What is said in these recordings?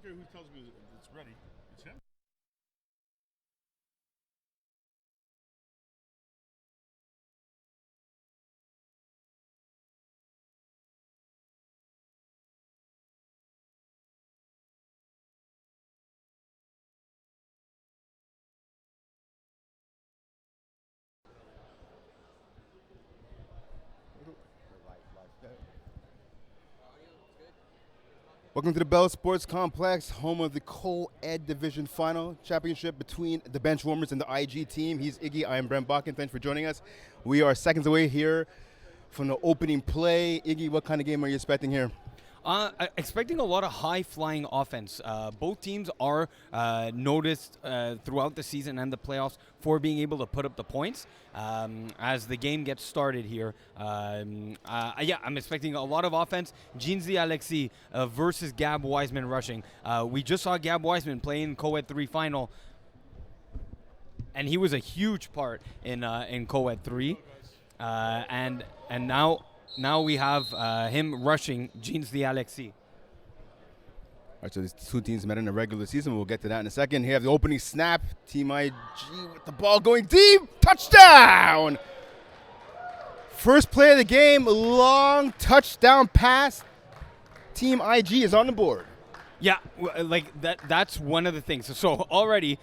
care who tells me it's ready. It's him. Welcome to the Bell Sports Complex, home of the Co-Ed Division Final Championship between the Benchwarmers and the IG team. He's Iggy, I am Brent Bakken. Thanks for joining us. We are seconds away here from the opening play. Iggy, what kind of game are you expecting here? Expecting a lot of high-flying offense. Both teams are noticed throughout the season and the playoffs for being able to put up the points. As the game gets started here, I'm expecting a lot of offense. Jeansley Alexis versus Gab Wiseman rushing. We just saw Gab Wiseman play in Co-Ed 3 final, and he was a huge part in Co-Ed 3. And now we have him rushing Jeansley Alexis. All right, so these two teams met in the regular season. We'll get to that in a second. Here, the opening snap. Team IG with the ball going deep. Touchdown! First play of the game, long touchdown pass. Team IG is on the board. Yeah, like that's one of the things. So already,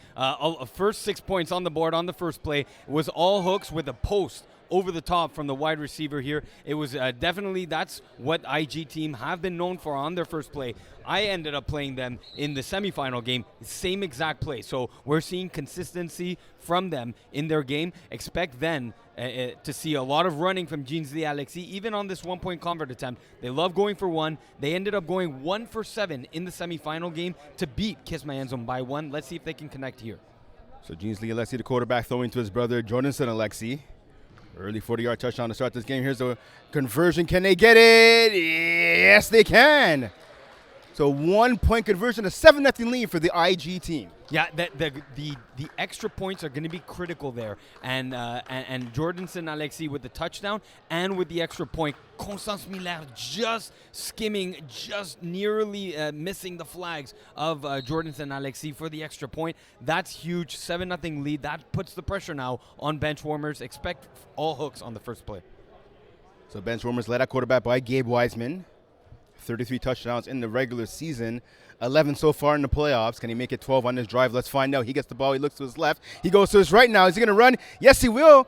first 6 points on the board on the first play was all hooks with a post over the top from the wide receiver here. It was definitely, that's what IG team have been known for on their first play. I ended up playing them in the semifinal game, same exact play. So we're seeing consistency from them in their game. Expect then to see a lot of running from Jeansley Alexis, even on this 1-point convert attempt. They love going for one. They ended up going 1 for 7 in the semifinal game to beat Kismayanzum by 1. Let's see if they can connect here. So Jeansley Alexis, the quarterback, throwing to his brother, Jordanson Alexis. Early 40-yard touchdown to start this game. Here's the conversion. Can they get it? Yes, they can. So 1-point conversion, a 7-0 lead for the IG team. Yeah, the extra points are going to be critical there, and Jordanson Alexis with the touchdown and with the extra point. Constance Miller just skimming, just nearly missing the flags of Jordanson Alexis for the extra point. That's huge, 7-0 lead. That puts the pressure now on Benchwarmers. Expect all hooks on the first play. So Benchwarmers led at quarterback by Gabe Wiseman. 33 touchdowns in the regular season, 11 so far in the playoffs. Can he make it 12 on this drive? Let's find out. He gets the ball. He looks to his left. He goes to his right now. Is he going to run? Yes, he will.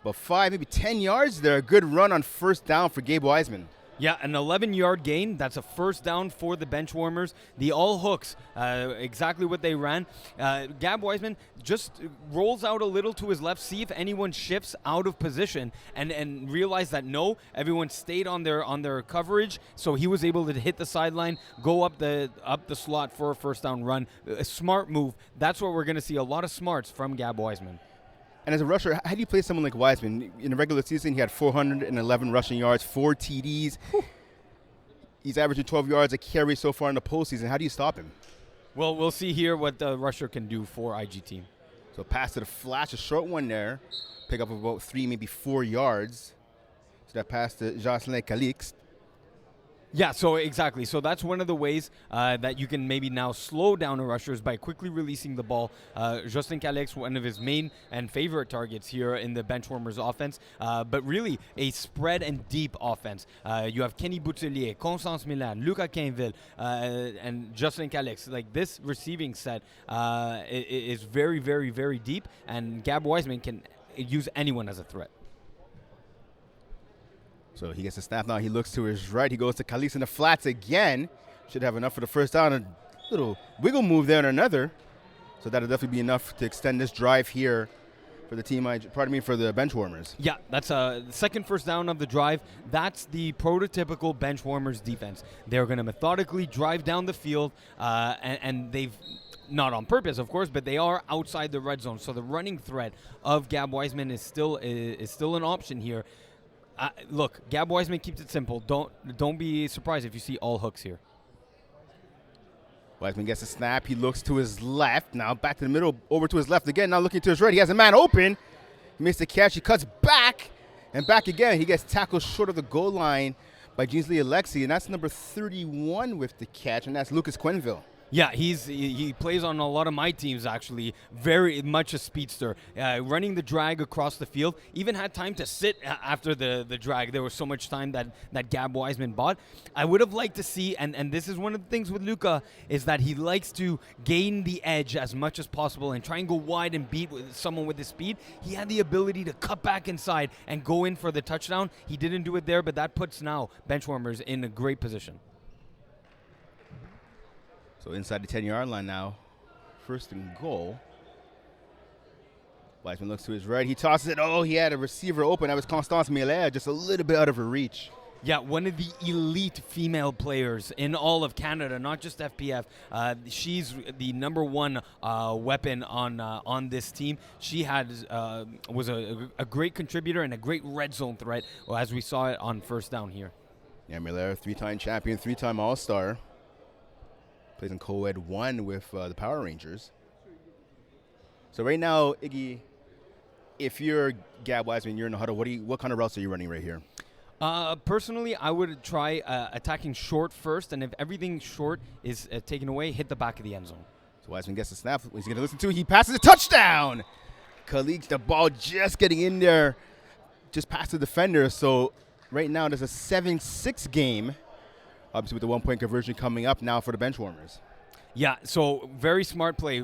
But 5, maybe 10 yards there. A good run on first down for Gabe Wiseman. Yeah, an 11-yard gain. That's a first down for the Benchwarmers. The all hooks, exactly what they ran. Gab Wiseman just rolls out a little to his left, see if anyone shifts out of position, and realize that no, everyone stayed on their coverage. So he was able to hit the sideline, go up the slot for a first down run. A smart move. That's what we're going to see. A lot of smarts from Gab Wiseman. And as a rusher, how do you play someone like Wiseman? In the regular season, he had 411 rushing yards, 4 TDs. Whew. He's averaging 12 yards a carry so far in the postseason. How do you stop him? Well, we'll see here what the rusher can do for IG team. So pass to the flash, a short one there. Pick up about 3, maybe 4 yards. So that pass to Jocelyn Calix. Yeah, so exactly. So that's one of the ways that you can maybe now slow down a rusher is by quickly releasing the ball. Justin Calix, one of his main and favorite targets here in the Benchwarmers offense, but really a spread and deep offense. You have Kenny Boutelier, Constance Milan, Luca Quinville, and Justin Calix. Like this receiving set is very, very, very deep, and Gab Wiseman can use anyone as a threat. So he gets a snap now. He looks to his right. He goes to Calix in the flats again. Should have enough for the first down. A little wiggle move there and another. So that'll definitely be enough to extend this drive here for the team. For the Benchwarmers. Yeah, that's the second first down of the drive. That's the prototypical Benchwarmers defense. They're going to methodically drive down the field, and they've not on purpose, of course, but they are outside the red zone. So the running threat of Gab Wiseman is still an option here. Look, Gab Wiseman keeps it simple. Don't be surprised if you see all hooks here. Wiseman gets a snap. He looks to his left. Now back to the middle, over to his left again. Now looking to his right. He has a man open. He makes the catch. He cuts back and back again. He gets tackled short of the goal line by Jeansley Alexis, and that's number 31 with the catch, and that's Lucas Quenville. Yeah, he plays on a lot of my teams, actually. Very much a speedster. Running the drag across the field. Even had time to sit after the drag. There was so much time that Gab Wiseman bought. I would have liked to see, and this is one of the things with Luka, is that he likes to gain the edge as much as possible and try and go wide and beat someone with his speed. He had the ability to cut back inside and go in for the touchdown. He didn't do it there, but that puts now Benchwarmers in a great position. So inside the 10-yard line now, 1st and goal. Wiseman looks to his right. He tosses it. Oh, he had a receiver open. That was Constance Miller, just a little bit out of her reach. Yeah, one of the elite female players in all of Canada, not just FPF. She's the number one weapon on this team. She was a great contributor and a great red zone threat, as we saw it on 1st down here. Yeah, Miller, 3-time champion, 3-time All-Star. Plays in co-ed 1 with the Power Rangers. So right now, Iggy, if you're Gab Wiseman, you're in the huddle, what kind of routes are you running right here? Personally, I would try attacking short first, and if everything short is taken away, hit the back of the end zone. So Wiseman gets the snap. He's going to listen to it. He passes a touchdown. Khalid, the ball just getting in there, just past the defender. So right now, there's a 7-6 game. Obviously, with the 1-point conversion coming up now for the Benchwarmers. Yeah, so very smart play.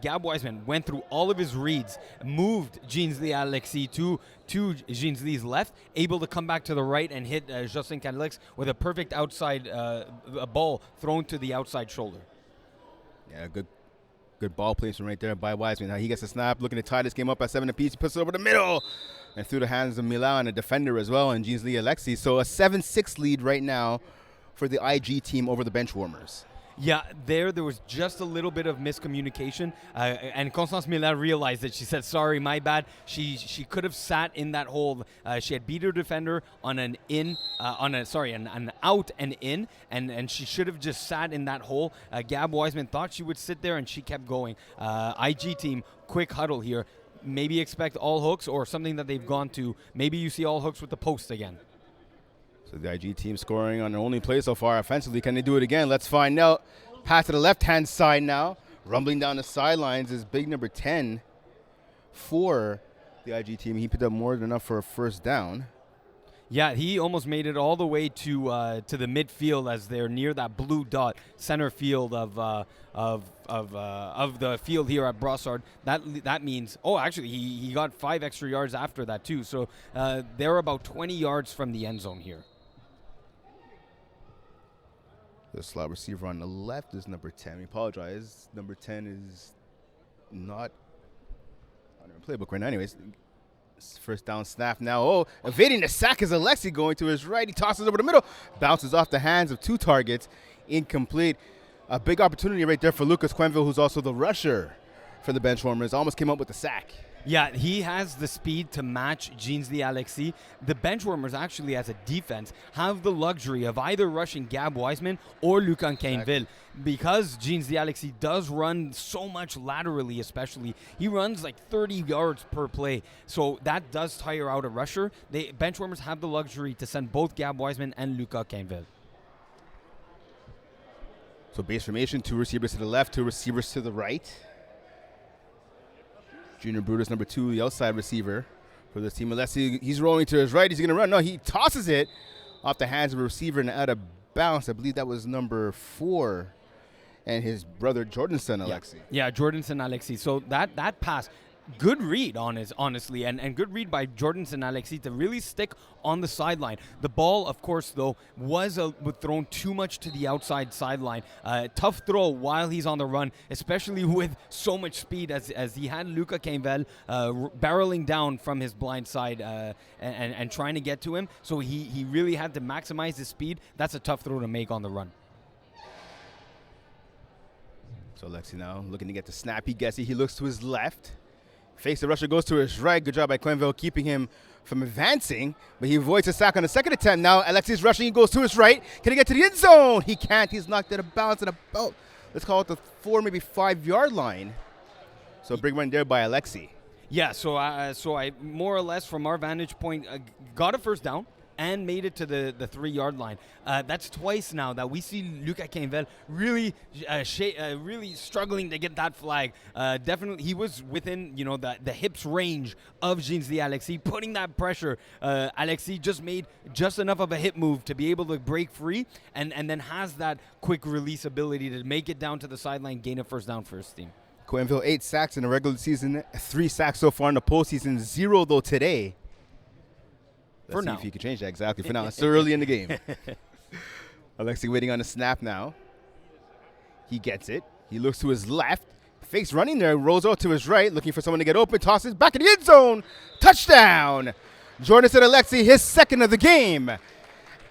Gab Wiseman went through all of his reads, moved Jeans-Lee Alexis to Jeans-Lee's left, able to come back to the right and hit Jocelyn Cadillacs with a perfect outside a ball thrown to the outside shoulder. Yeah, good ball placement right there by Wiseman. Now he gets a snap, looking to tie this game up at 7 apiece. He puts it over the middle and through the hands of Milan, a defender as well, and Jeans-Lee Alexis. So a 7-6 lead right now for the IG team over the Benchwarmers. Yeah, there was just a little bit of miscommunication, and Constance Miller realized it. She said, "Sorry, my bad." She could have sat in that hole. She had beat her defender on an out and in, and she should have just sat in that hole. Gab Wiseman thought she would sit there, and she kept going. IG team, quick huddle here. Maybe expect all hooks or something that they've gone to. Maybe you see all hooks with the post again. So the IG team scoring on their only play so far offensively. Can they do it again? Let's find out. Pass to the left-hand side now. Rumbling down the sidelines is big number 10 for the IG team. He picked up more than enough for a 1st down. Yeah, he almost made it all the way to the midfield as they're near that blue dot center field of the field here at Brossard. That means actually he got 5 extra yards after that too. So they're about 20 yards from the end zone here. The slot receiver on the left is number 10. We apologize. Number 10 is not on our playbook right now. Anyways, 1st down snap now. Oh, evading the sack is Alexi going to his right. He tosses over the middle. Bounces off the hands of 2 targets. Incomplete. A big opportunity right there for Lucas Quenville, who's also the rusher for the Benchwarmers. Almost came up with the sack. Yeah, he has the speed to match Jeans-Lee Alexis. The Benchwarmers actually, as a defense, have the luxury of either rushing Gab Wiseman or Lucan Cainville. Because Jeans-Lee Alexis does run so much laterally, especially. He runs like 30 yards per play. So that does tire out a rusher. Benchwarmers have the luxury to send both Gab Wiseman and Lucan Cainville. So base formation, 2 receivers to the left, 2 receivers to the right. Junior Brutus, number 2, the outside receiver for this team. Unless he's rolling to his right, he's going to run. No, he tosses it off the hands of a receiver and out of bounds. I believe that was number 4 and his brother Jordanson Alexi. Yeah, Jordanson Alexi. So that pass, good read, honestly, and good read by Jordanson Alexi to really stick on the sideline. The ball, of course, though, was thrown too much to the outside sideline. Tough throw while he's on the run, especially with so much speed as he had Luca Cainville barreling down from his blind side and trying to get to him. So he really had to maximize his speed. That's a tough throw to make on the run. So Alexi now looking to get the snap. He gets it. He looks to his left. Face the rusher, goes to his right. Good job by Quenville keeping him from advancing, but he avoids a sack on the 2nd attempt. Now Alexi's rushing. He goes to his right. Can he get to the end zone? He can't. He's knocked out of bounds at about, let's call it the 4, maybe 5-yard line. So big run there by Alexi. Yeah, so I more or less from our vantage point got a 1st down. and made it to the 3-yard line. That's twice now that we see Lucas Quinvel really really struggling to get that flag. Definitely, he was within the hips range of Ginsley Alexis, putting that pressure. Alexis just made just enough of a hip move to be able to break free, and then has that quick release ability to make it down to the sideline, gain a first down for his team. Quenville 8 sacks in the regular season, 3 sacks so far in the postseason, 0 though today. Let's see if he can change that exactly for now. It's still early in the game. Alexi waiting on the snap now. He gets it. He looks to his left. Fakes running there. Rolls out to his right, looking for someone to get open. Tosses back in the end zone. Touchdown. Jordan said Alexi, his second of the game.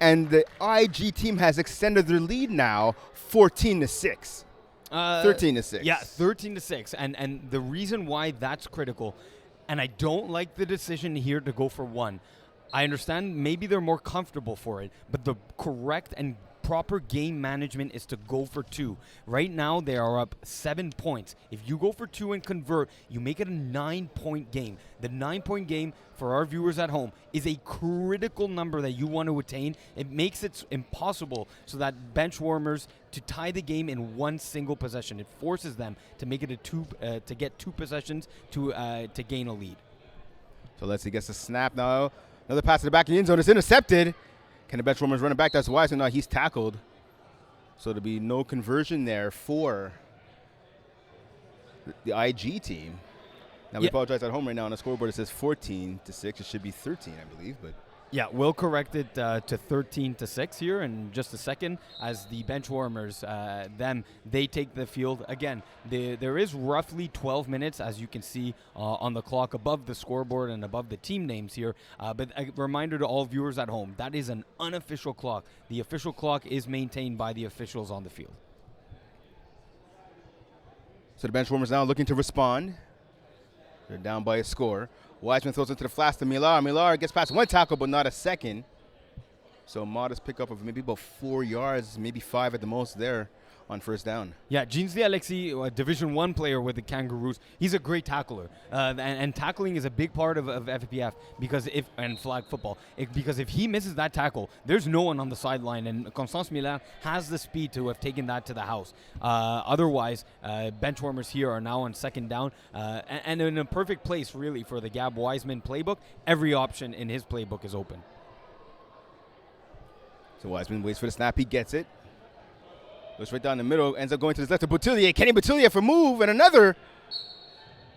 And the IG team has extended their lead now 14-6. 13-6. Yeah, 13-6. And the reason why that's critical, and I don't like the decision here to go for 1. I understand maybe they're more comfortable for it, but the correct and proper game management is to go for 2. Right now, they are up 7 points. If you go for 2 and convert, you make it a 9-point game. The 9-point game, for our viewers at home, is a critical number that you want to attain. It makes it impossible so that bench warmers to tie the game in one single possession. It forces them to make it to get 2 possessions to gain a lead. So let's see, gets the snap now. Another pass to the back of the end zone. It's intercepted. Can the bench warmers running back? That's Wiseman. Now he's tackled. So there'll be no conversion there for the IG team. Now we apologize at home right now on the scoreboard. It says 14-6. It should be 13, I believe. But yeah, we'll correct it to 13-6 here in just a second as the bench warmers, they take the field. Again, there is roughly 12 minutes, as you can see on the clock above the scoreboard and above the team names here. But a reminder to all viewers at home, that is an unofficial clock. The official clock is maintained by the officials on the field. So the bench warmers now looking to respond. They're down by a score. Wiseman throws it to the flats to Millar. Millar gets past 1 tackle, but not a second. So modest pickup of maybe about 4 yards, maybe 5 at the most there on first down. Yeah, Ginsley Alexis, a Division 1 player with the Kangaroos, he's a great tackler. And tackling is a big part of FPF and flag football. Because if he misses that tackle, there's no one on the sideline. And Constance Millar has the speed to have taken that to the house. Otherwise, bench warmers here are now on second down. And in a perfect place, really, for the Gab Wiseman playbook. Every option in his playbook is open. So Wiseman waits for the snap. He gets it. Looks right down the middle, ends up going to his left to Boutillier. Kenny Boutillier for move, and another.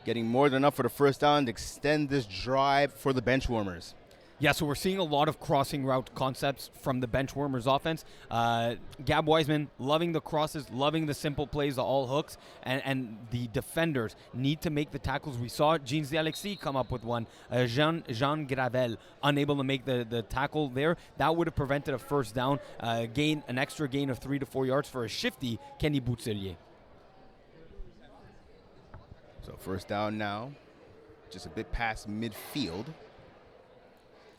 Getting more than enough for the first down to extend this drive for the bench warmers. Yeah, so we're seeing a lot of crossing route concepts from the bench warmers offense. Gab Wiseman loving the crosses, loving the simple plays, the all hooks, and the defenders need to make the tackles. We saw Ginsley Alexis come up with one. Jean Gravel unable to make the tackle there. That would have prevented a first down, an extra gain of 3 to 4 yards for a shifty Kenny Boutillier. So first down now, just a bit past midfield.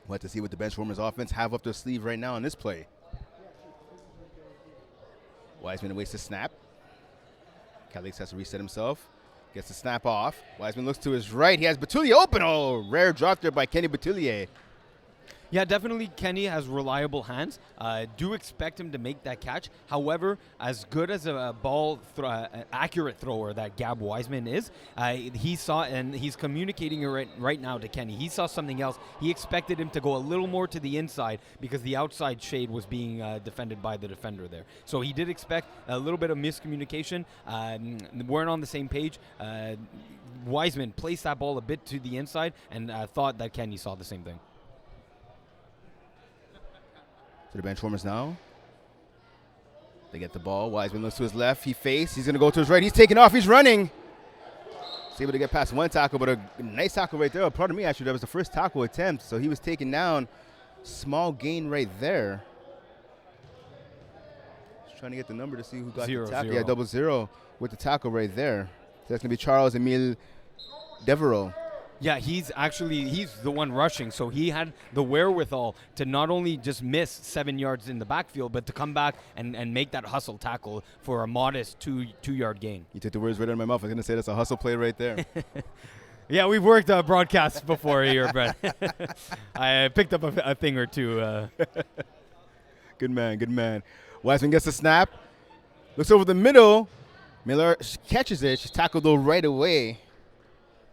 We'll have to see what the bench warmers offense have up their sleeve right now on this play. Wiseman awaits the snap. Calix has to reset himself. Gets the snap off. Wiseman looks to his right. He has Boutillier open. Oh, rare drop there by Kenny Boutillier. Yeah, definitely Kenny has reliable hands. Do expect him to make that catch. However, as good as a accurate thrower that Gab Wiseman is, he saw, and he's communicating it right now to Kenny. He saw something else. He expected him to go a little more to the inside because the outside shade was being defended by the defender there. So he did expect a little bit of miscommunication. Weren't on the same page. Wiseman placed that ball a bit to the inside and thought that Kenny saw the same thing. So the bench warmers now. They get the ball. Wiseman looks to his left. He fakes. He's going to go to his right. He's taking off. He's running. He's able to get past 1 tackle, but a nice tackle right there. Pardon me, actually, that was the first tackle attempt. So he was taken down. Small gain right there. Just trying to get the number to see who got the tackle. Yeah, 0-0 with the tackle right there. So that's going to be Charles Emile Devereaux. Yeah, he's the one rushing, so he had the wherewithal to not only just miss 7 yards in the backfield, but to come back and make that hustle tackle for a modest 2 yard gain. You took the words right out of my mouth. I was going to say that's a hustle play right there. Yeah, we've worked broadcasts before here, Brett. I picked up a thing or two. Good man, good man. Wiseman gets the snap. Looks over the middle. Miller catches it. She's tackled though right away.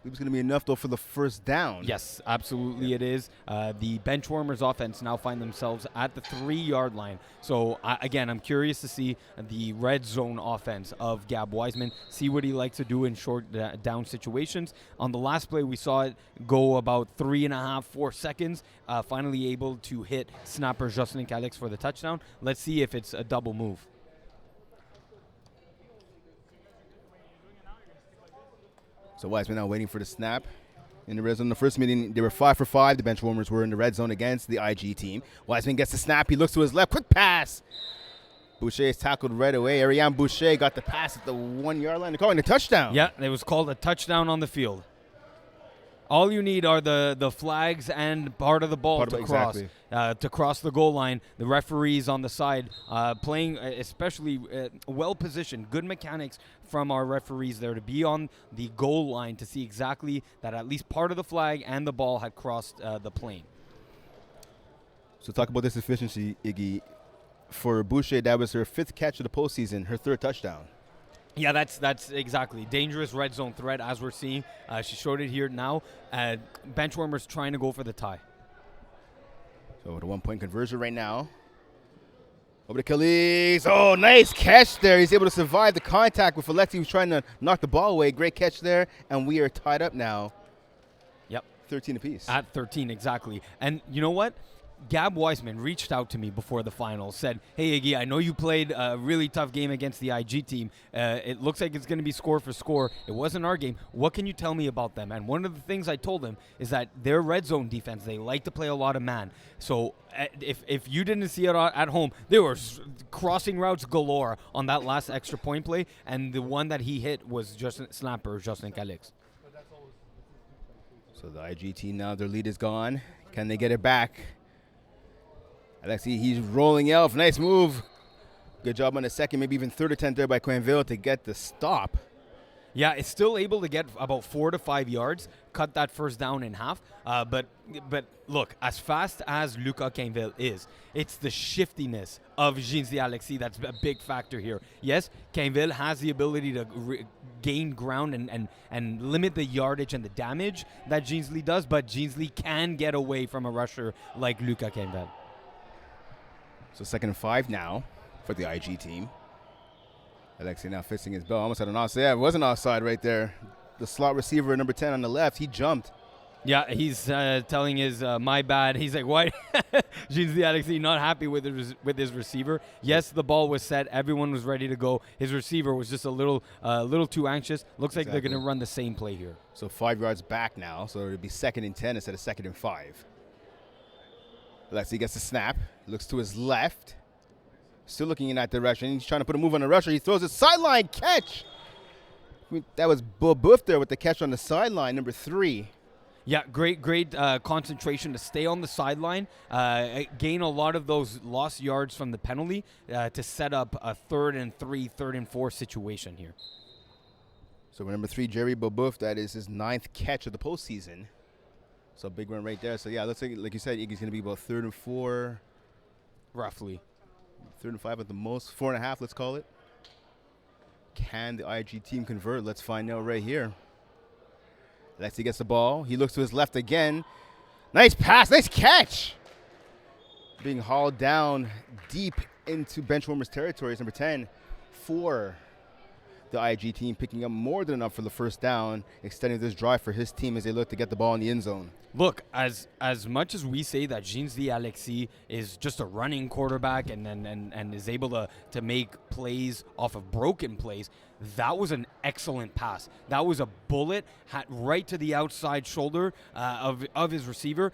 It was going to be enough, though, for the first down. Yes, absolutely it is. The Benchwarmers offense now find themselves at the 3-yard line. So, again, I'm curious to see the red zone offense of Gab Wiseman, see what he likes to do in short down situations. On the last play, we saw it go about 3.5, 4 seconds, finally able to hit snapper Jocelyn Calix for the touchdown. Let's see if it's a double move. So Wiseman now waiting for the snap in the red zone. In the first meeting, they were 5 for 5. The Benchwarmers were in the red zone against the IG team. Wiseman gets the snap. He looks to his left. Quick pass. Boucher is tackled right away. Ariane Boucher got the pass at the 1-yard line. They're calling a touchdown. Yeah, it was called a touchdown on the field. All you need are the flags and part of the ball to cross. Exactly. To cross the goal line. The referees on the side playing especially well-positioned, good mechanics from our referees there to be on the goal line to see exactly that at least part of the flag and the ball had crossed the plane. So talk about this efficiency, Iggy. For Boucher, that was her 5th catch of the postseason, her 3rd touchdown. Yeah, that's exactly. Dangerous red zone threat, as we're seeing. She showed it here now. Benchwarmers trying to go for the tie. So the 1-point conversion right now. Over to Calix. Oh, nice catch there. He's able to survive the contact with Alexi, who's trying to knock the ball away. Great catch there. And we are tied up now. Yep. 13 apiece. At 13, exactly. And you know what? Gab Wiseman reached out to me before the final, said, hey, Iggy, I know you played a really tough game against the IG team. It looks like it's going to be score for score. It wasn't our game. What can you tell me about them? And one of the things I told him is that their red zone defense, they like to play a lot of man. So if you didn't see it at home, they were crossing routes galore on that last extra point play, and the one that he hit was just snapper Jocelyn Calix. So the IG team now, their lead is gone. Can they get it back? Alexi, he's rolling Elf. Nice move. Good job on the second, maybe even third attempt there by Quenville to get the stop. Yeah, it's still able to get about 4 to 5 yards, cut that first down in half. But look, as fast as Lucas Quenville is, it's the shiftiness of Ginsley Alexis that's a big factor here. Yes, Quenville has the ability to gain ground and limit the yardage and the damage that Ginsley does, but Ginsley can get away from a rusher like Lucas Quenville. So 2nd and 5 now for the IG team. Alexi now fisting his belt. Almost had an offside. Yeah, it was an offside right there. The slot receiver, number 10 on the left, he jumped. Yeah, he's telling his my bad. He's like, why? Ginsley Alexis not happy with his receiver. Yes, the ball was set. Everyone was ready to go. His receiver was just a little too anxious. Looks like they're going to run the same play here. So 5 yards back now. So it'll be 2nd and 10 instead of 2nd and 5. Alexi gets the snap. Looks to his left. Still looking in that direction. He's trying to put a move on the rusher. He throws a sideline catch. That was Boeuf there with the catch on the sideline, number 3. Yeah, great concentration to stay on the sideline, gain a lot of those lost yards from the penalty to set up a 3rd and 3, 3rd and 4 situation here. So number 3, Jerry Boeuf, that is his 9th catch of the postseason. So big run right there. So yeah, looks like you said, Iggy's going to be about 3rd and 4. Roughly. 3rd and 5 at the most. 4.5, let's call it. Can the IG team convert? Let's find out right here. Alexi gets the ball. He looks to his left again. Nice pass. Nice catch. Being hauled down deep into Benchwarmers territory is number 10 for the IG team, picking up more than enough for the first down, extending this drive for his team as they look to get the ball in the end zone. Look, as much as we say that Ginsley Alexis is just a running quarterback and is able to make plays off of broken plays, that was an excellent pass. That was a bullet right to the outside shoulder of his receiver.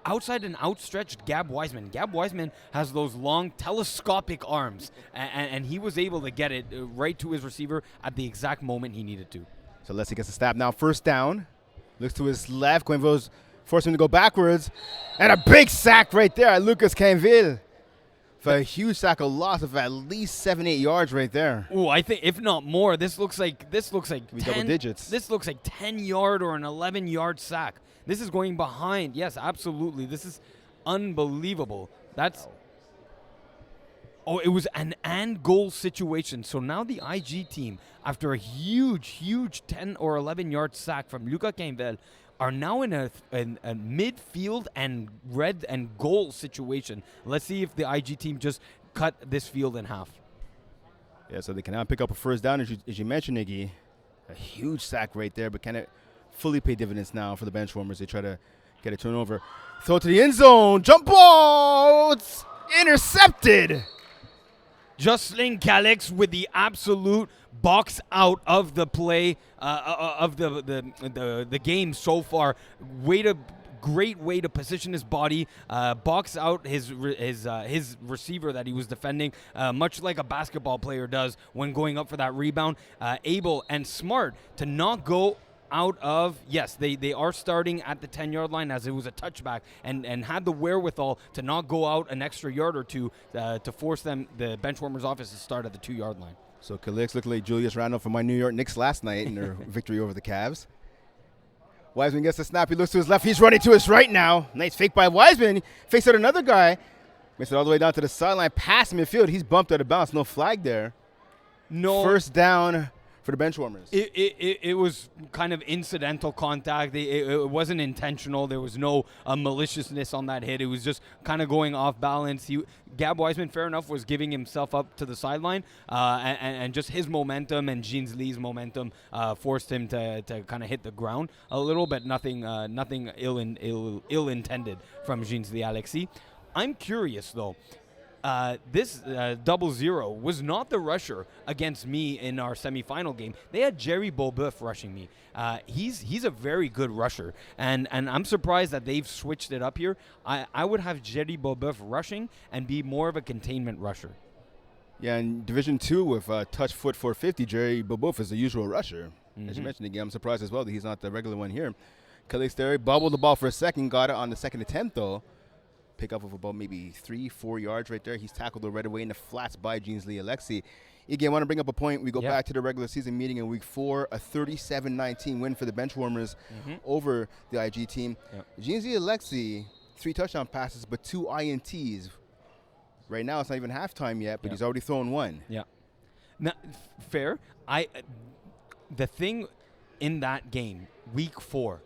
Outside and outstretched Gab Wiseman. Gab Wiseman has those long telescopic arms, and he was able to get it right to his receiver at the exact moment he needed to. So Leslie gets a stab now. First down. Looks to his left. Quenville's forcing him to go backwards. And a big sack right there at Lucas Quenville. for a huge sack, a loss of at least 7-8 yards right there. Oh, I think if not more, this looks like Double digits. This looks like 10-yard or an 11-yard sack. This is going behind. Yes, absolutely. This is unbelievable. That's. Oh, it was an and goal situation. So now the IG team, after a huge 10 or 11-yard sack from Lucas Quinvel, are now in a midfield and red and goal situation. Let's see if the IG team just cut this field in half. Yeah, so they can now pick up a first down, as you mentioned, Iggy. A huge sack right there, but can it fully pay dividends now for the benchwarmers? They try to get a turnover. Throw to the end zone. Jump ball. It's intercepted. Jocelyn Calix with the absolute box out of the play of the game so far. Great way to position his body, box out his receiver that he was defending, much like a basketball player does when going up for that rebound. Able and smart to not go out of, yes, they are starting at the 10-yard line as it was a touchback, and had the wherewithal to not go out an extra yard or two to force the benchwarmers' office to start at the 2-yard line. So Calix looking like Julius Randle from my New York Knicks last night in their victory over the Cavs. Wiseman gets the snap. He looks to his left. He's running to his right now. Nice fake by Wiseman. Fakes out another guy. Makes it all the way down to the sideline. Past midfield. He's bumped out of bounds. No flag there. No. First down for the benchwarmers. It was kind of incidental contact. It wasn't intentional. There was no maliciousness on that hit. It was just kind of going off balance. Gab Wiseman, fair enough, was giving himself up to the sideline, and just his momentum and Jeans Lee's momentum forced him to kind of hit the ground a little, but nothing ill intended from Jeans Lee Alexis. I'm curious though. This 0-0 was not the rusher against me in our semifinal game. They had Jerry Beauboeuf rushing me. He's a very good rusher, and I'm surprised that they've switched it up here. I would have Jerry Beauboeuf rushing and be more of a containment rusher. Yeah, in Division 2 with touch foot 450, Jerry Beauboeuf is the usual rusher. As you mentioned again, I'm surprised as well that he's not the regular one here. Calix Terry bobbled the ball for a second, got it on the second attempt though. Pick up of about maybe 3-4 yards right there. He's tackled right away in the flats by Jeans Lee Alexis. Again, I want to bring up a point. We go back to the regular season meeting in week 4, a 37-19 win for the benchwarmers over the IG team. Jeans Lee Alexis, 3 touchdown passes, but 2 INTs. Right now, it's not even halftime yet, but he's already thrown 1. Yeah. Now, fair. The thing in that game, week 4,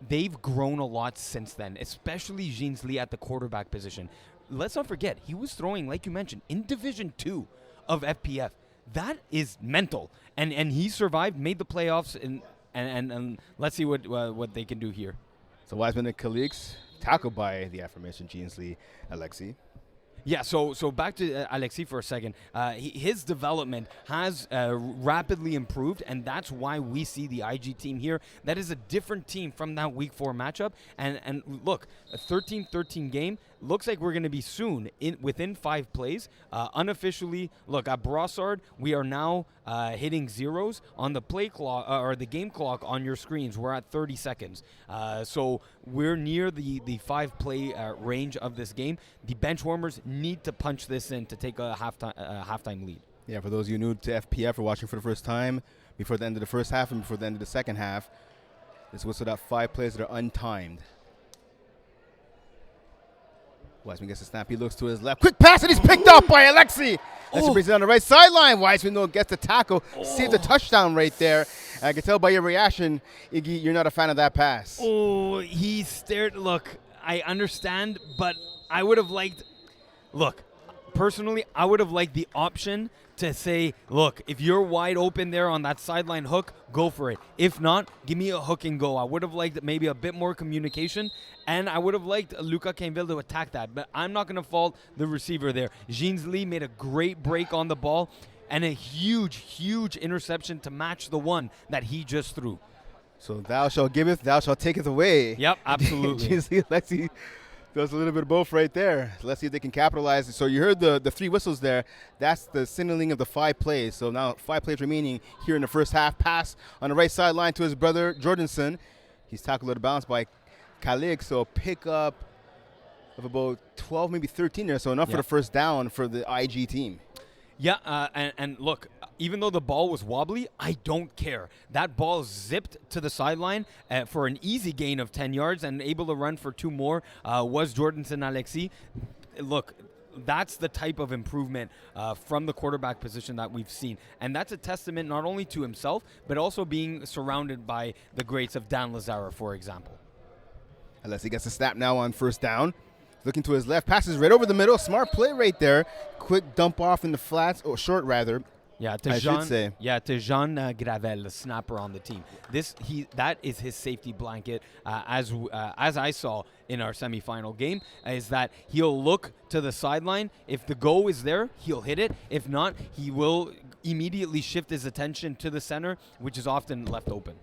they've grown a lot since then, especially Jeans Lee at the quarterback position. Let's not forget, he was throwing, like you mentioned, in Division 2 of FPF. That is mental. And he survived, made the playoffs, and let's see what they can do here. So Wiseman and Calix, tackled by the aforementioned Jeans Lee Alexis. Yeah, so back to Alexis for a second. His development has rapidly improved, and that's why we see the IG team here. That is a different team from that Week 4 matchup. And look, a 13-13 game. Looks like we're going to be soon within 5 plays. Unofficially, look, at Brossard, we are now hitting zeros on the play clock or the game clock on your screens. We're at 30 seconds. So we're near the 5-play range of this game. The benchwarmers need to punch this in to take a halftime lead. Yeah, for those of you new to FPF or watching for the first time, before the end of the first half and before the end of the second half, this whistled out 5 plays that are untimed. Wiseman gets a snap. He looks to his left. Quick pass, and he's picked up by Alexis. Alexis brings it on the right sideline. Wiseman, though, gets the tackle. Saved the touchdown right there. I can tell by your reaction, Iggy, you're not a fan of that pass. Oh, he stared. Look, I understand, but I would have liked – look, personally, I would have liked the option to say, look, if you're wide open there on that sideline hook, go for it. If not, give me a hook and go. I would have liked maybe a bit more communication, and I would have liked Lucas Quinvel to attack that. But I'm not going to fault the receiver there. Jeans Lee made a great break on the ball and a huge interception to match the one that he just threw. So thou shalt giveth, thou shalt taketh away. Yep, absolutely. Jeans Lee, Alexis does a little bit of both right there. Let's see if they can capitalize. So you heard the 3 whistles there. That's the signaling of the 5 plays. So now 5 plays remaining here in the first half. Pass on the right sideline to his brother Jordanson. He's tackled out of bounds by Calix. So pick up of about 12, maybe 13 there, so enough for the first down for the IG team. Yeah, and look, even though the ball was wobbly, I don't care. That ball zipped to the sideline for an easy gain of 10 yards and able to run for 2 more was Jordanson Alexis. Look, that's the type of improvement from the quarterback position that we've seen. And that's a testament not only to himself, but also being surrounded by the greats of Dan Lazara, for example. Unless he gets a snap now on first down. Looking to his left, passes right over the middle. Smart play right there. Quick dump off in the flats, or short rather. Yeah, I should say. Yeah, to Jean Gravel, the snapper on the team. That is his safety blanket, as I saw in our semifinal game, is that he'll look to the sideline. If the go is there, he'll hit it. If not, he will immediately shift his attention to the center, which is often left open.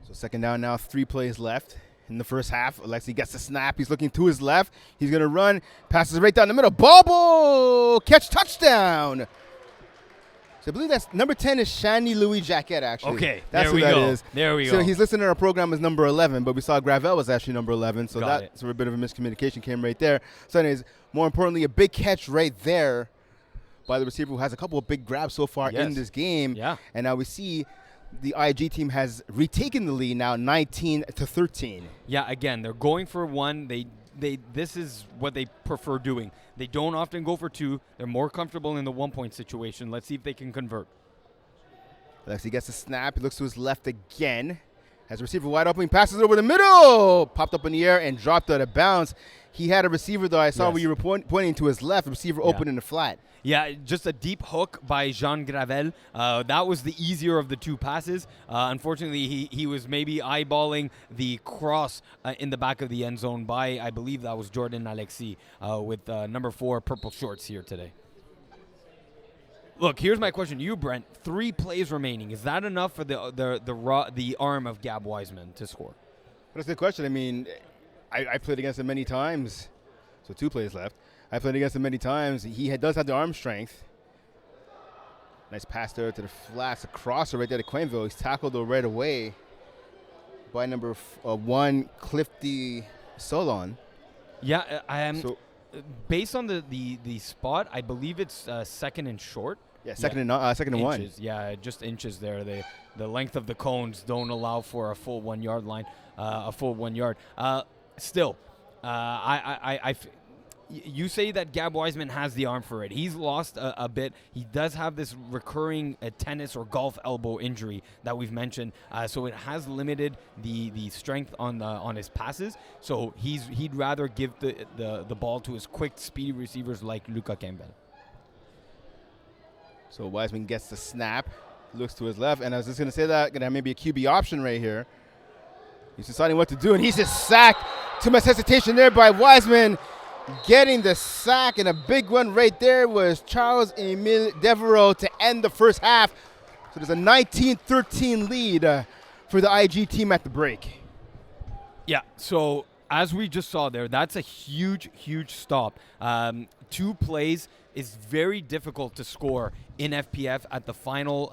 So second down now, 3 plays left. In the first half, Alexi gets the snap. He's looking to his left. He's going to run. Passes right down the middle. Bobble! Catch, touchdown! So I believe that's number 10 is Shani Louis Jacquet, actually. Okay, that's there who we that go. is. There we so go. he's listed in our program as number 11, but we saw Gravel was actually number 11. So that's where a bit of a miscommunication came right there. So anyways, more importantly, a big catch right there by the receiver who has a couple of big grabs so far in this game. Yeah. And now we see the IG team has retaken the lead now 19-13. Yeah, again, they're going for 1. This is what they prefer doing. They don't often go for 2. They're more comfortable in the 1-point situation. Let's see if they can convert. Alexi gets a snap. He looks to his left again. Has a receiver wide open. He passes it over the middle. Popped up in the air and dropped out of bounds. He had a receiver, though. I saw where you were pointing to his left. The receiver open in the flat. Yeah, just a deep hook by Jean Gravel. That was the easier of the 2 passes. Unfortunately, he was maybe eyeballing the cross in the back of the end zone by, I believe that was Jordan Alexis with number 4 purple shorts here today. Look, here's my question to you, Brent. 3 plays remaining. Is that enough for the arm of Gab Wiseman to score? That's a good question. I mean, I played against him many times, so 2 plays left. I played against him many times. He does have the arm strength. Nice pass there to the flats, a crosser right there to Quainville. He's tackled though right away by number 1, Clifty Solon. Yeah, based on the spot, I believe it's second and short. Yeah, second and 1. Yeah, just inches there. The length of the cones don't allow for a full 1 yard line, a full 1 yard. Still, you say that Gab Wiseman has the arm for it. He's lost a bit. He does have this recurring tennis or golf elbow injury that we've mentioned, so it has limited the strength on his passes. So he'd rather give the ball to his quick, speedy receivers like Luca Campbell. So Wiseman gets the snap, looks to his left, and I was just going to say that, going to have maybe a QB option right here. He's deciding what to do, and he's just sacked. Too much hesitation there by Wiseman. Getting the sack, and a big one right there was Charles-Emile Devereaux to end the first half. So there's a 19-13 lead for the IG team at the break. Yeah, so as we just saw there, that's a huge, huge stop. 2 plays is very difficult to score in FPF at the final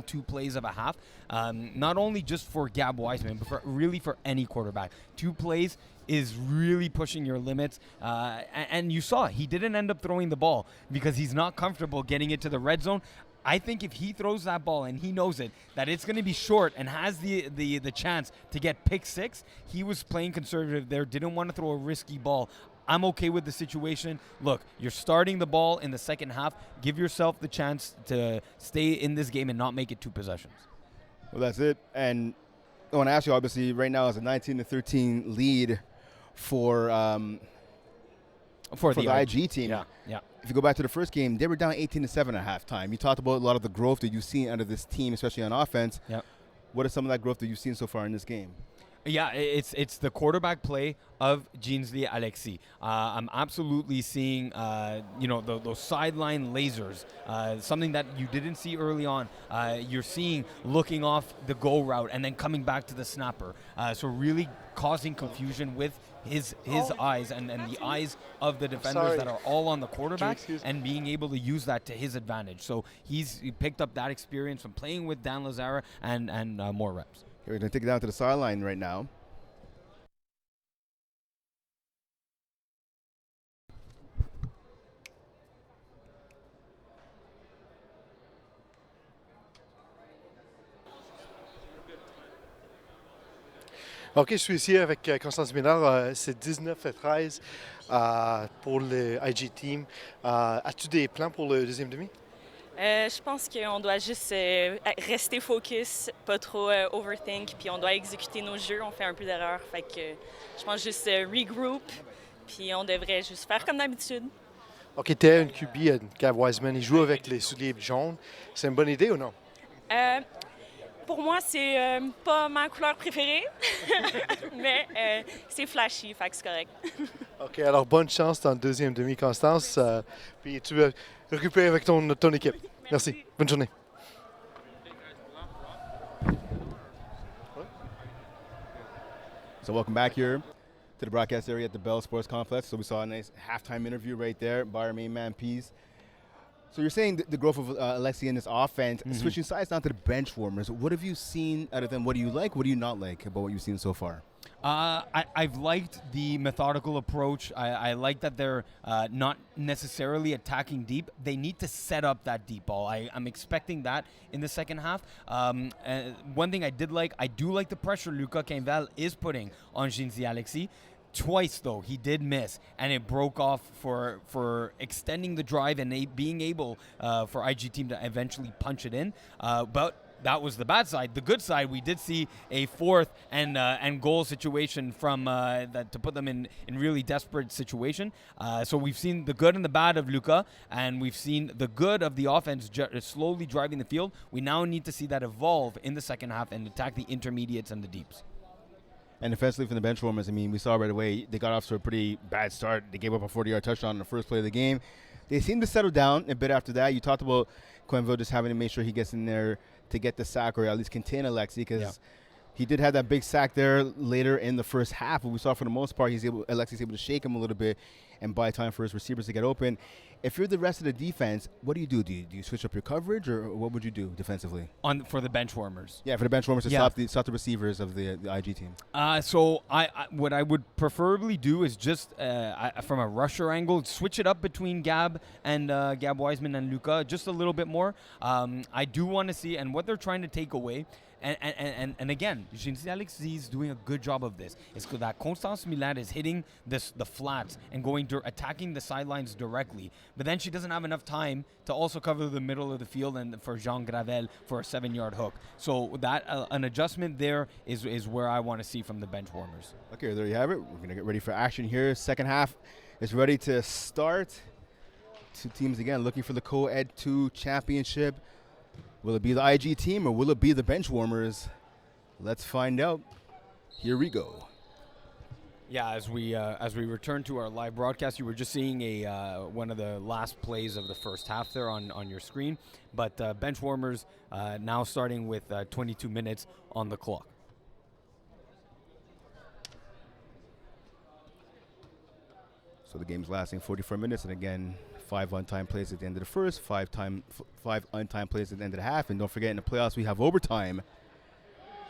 2 plays of a half. Not only just for Gab Wiseman, but really for any quarterback. 2 plays is really pushing your limits. And you saw he didn't end up throwing the ball because he's not comfortable getting it to the red zone. I think if he throws that ball and he knows it, that it's going to be short and has the chance to get pick 6, he was playing conservative there, didn't want to throw a risky ball. I'm okay with the situation. Look, you're starting the ball in the second half. Give yourself the chance to stay in this game and not make it 2 possessions. Well, that's it. And I want to ask you, obviously, right now is a 19-13 lead for the IG team. Yeah. If you go back to the first game, they were down 18-7 at halftime. You talked about a lot of the growth that you've seen out of this team, especially on offense. Yeah. What is some of that growth that you've seen so far in this game? Yeah, it's the quarterback play of Jeansley Alexis. I'm absolutely seeing, those sideline lasers, something that you didn't see early on. You're seeing looking off the go route and then coming back to the snapper. So really causing confusion with his eyes and the eyes of the defenders that are all on the quarterback and being able to use that to his advantage. So he picked up that experience from playing with Dan Lazara and more reps. We're going to take it down to the sideline right now. OK, je suis ici avec Constance Ménard. C'est 19-13 pour le IG Team. As-tu des plans pour le deuxième demi? Je pense qu'on doit juste rester focus, pas trop overthink, puis on doit exécuter nos jeux. On fait un peu d'erreur, fait que je pense juste regroup, puis on devrait juste faire comme d'habitude. OK, t'es un QB, Gav Wiseman. Il joue avec les souliers jaunes. C'est une bonne idée ou non? Pour moi, c'est pas ma couleur préférée, mais c'est flashy, fait que c'est correct. OK, alors bonne chance dans le deuxième demi, Constance. Puis tu vas récupérer avec ton équipe. Merci. Bonne journée. So welcome back here to the broadcast area at the Bell Sports Complex. So we saw a nice halftime interview right there by our main man, Pease. So you're saying the growth of Alexi in this offense, switching sides down to the bench warmers. What have you seen out of them? What do you like? What do you not like about what you've seen so far? I've liked the methodical approach. I like that they're not necessarily attacking deep. They need to set up that deep ball. I'm expecting that in the second half. One thing I do like the pressure Luca Quenvel is putting on Jinzi Alexi. Twice, though, he did miss, and it broke off for extending the drive and being able for IG team to eventually punch it in. But that was the bad side. The good side, we did see a fourth and goal situation from that to put them in really desperate situation. So we've seen the good and the bad of Luka, and we've seen the good of the offense slowly driving the field. We now need to see that evolve in the second half and attack the intermediates and the deeps. And defensively from the bench warmers, I mean, we saw right away they got off to a pretty bad start. They gave up a 40-yard touchdown in the first play of the game. They seemed to settle down a bit after that. You talked about Quenville just having to make sure he gets in there to get the sack or at least contain Alexi, because he did have that big sack there later in the first half. But we saw for the most part Alexi's able to shake him a little bit and buy time for his receivers to get open. If you're the rest of the defense, what do you do? Do you switch up your coverage, or what would you do defensively? For the bench warmers. Yeah, for the bench warmers to stop the receivers of the IG team. So what I would preferably do is just from a rusher angle, switch it up between Gab Wiseman and Luca just a little bit more. I do want to see, and what they're trying to take away. And again, Jinsi Alexi is doing a good job of this. It's that Constance Millet is hitting the flats and attacking the sidelines directly. But then she doesn't have enough time to also cover the middle of the field and for Jean Gravel for a 7-yard hook. So that an adjustment there is where I want to see from the bench warmers. Okay, there you have it. We're going to get ready for action here. Second half is ready to start. Two teams again looking for the Co-Ed 2 championship. Will it be the IG team or will it be the bench warmers? Let's find out. Here we go. Yeah, as we return to our live broadcast, you were just seeing one of the last plays of the first half there on your screen. But bench warmers now starting with 22 minutes on the clock. So the game's lasting 44 minutes, and again, 5 untimed plays at the end of the first, 5 untimed plays at the end of the half. And don't forget, in the playoffs, we have overtime.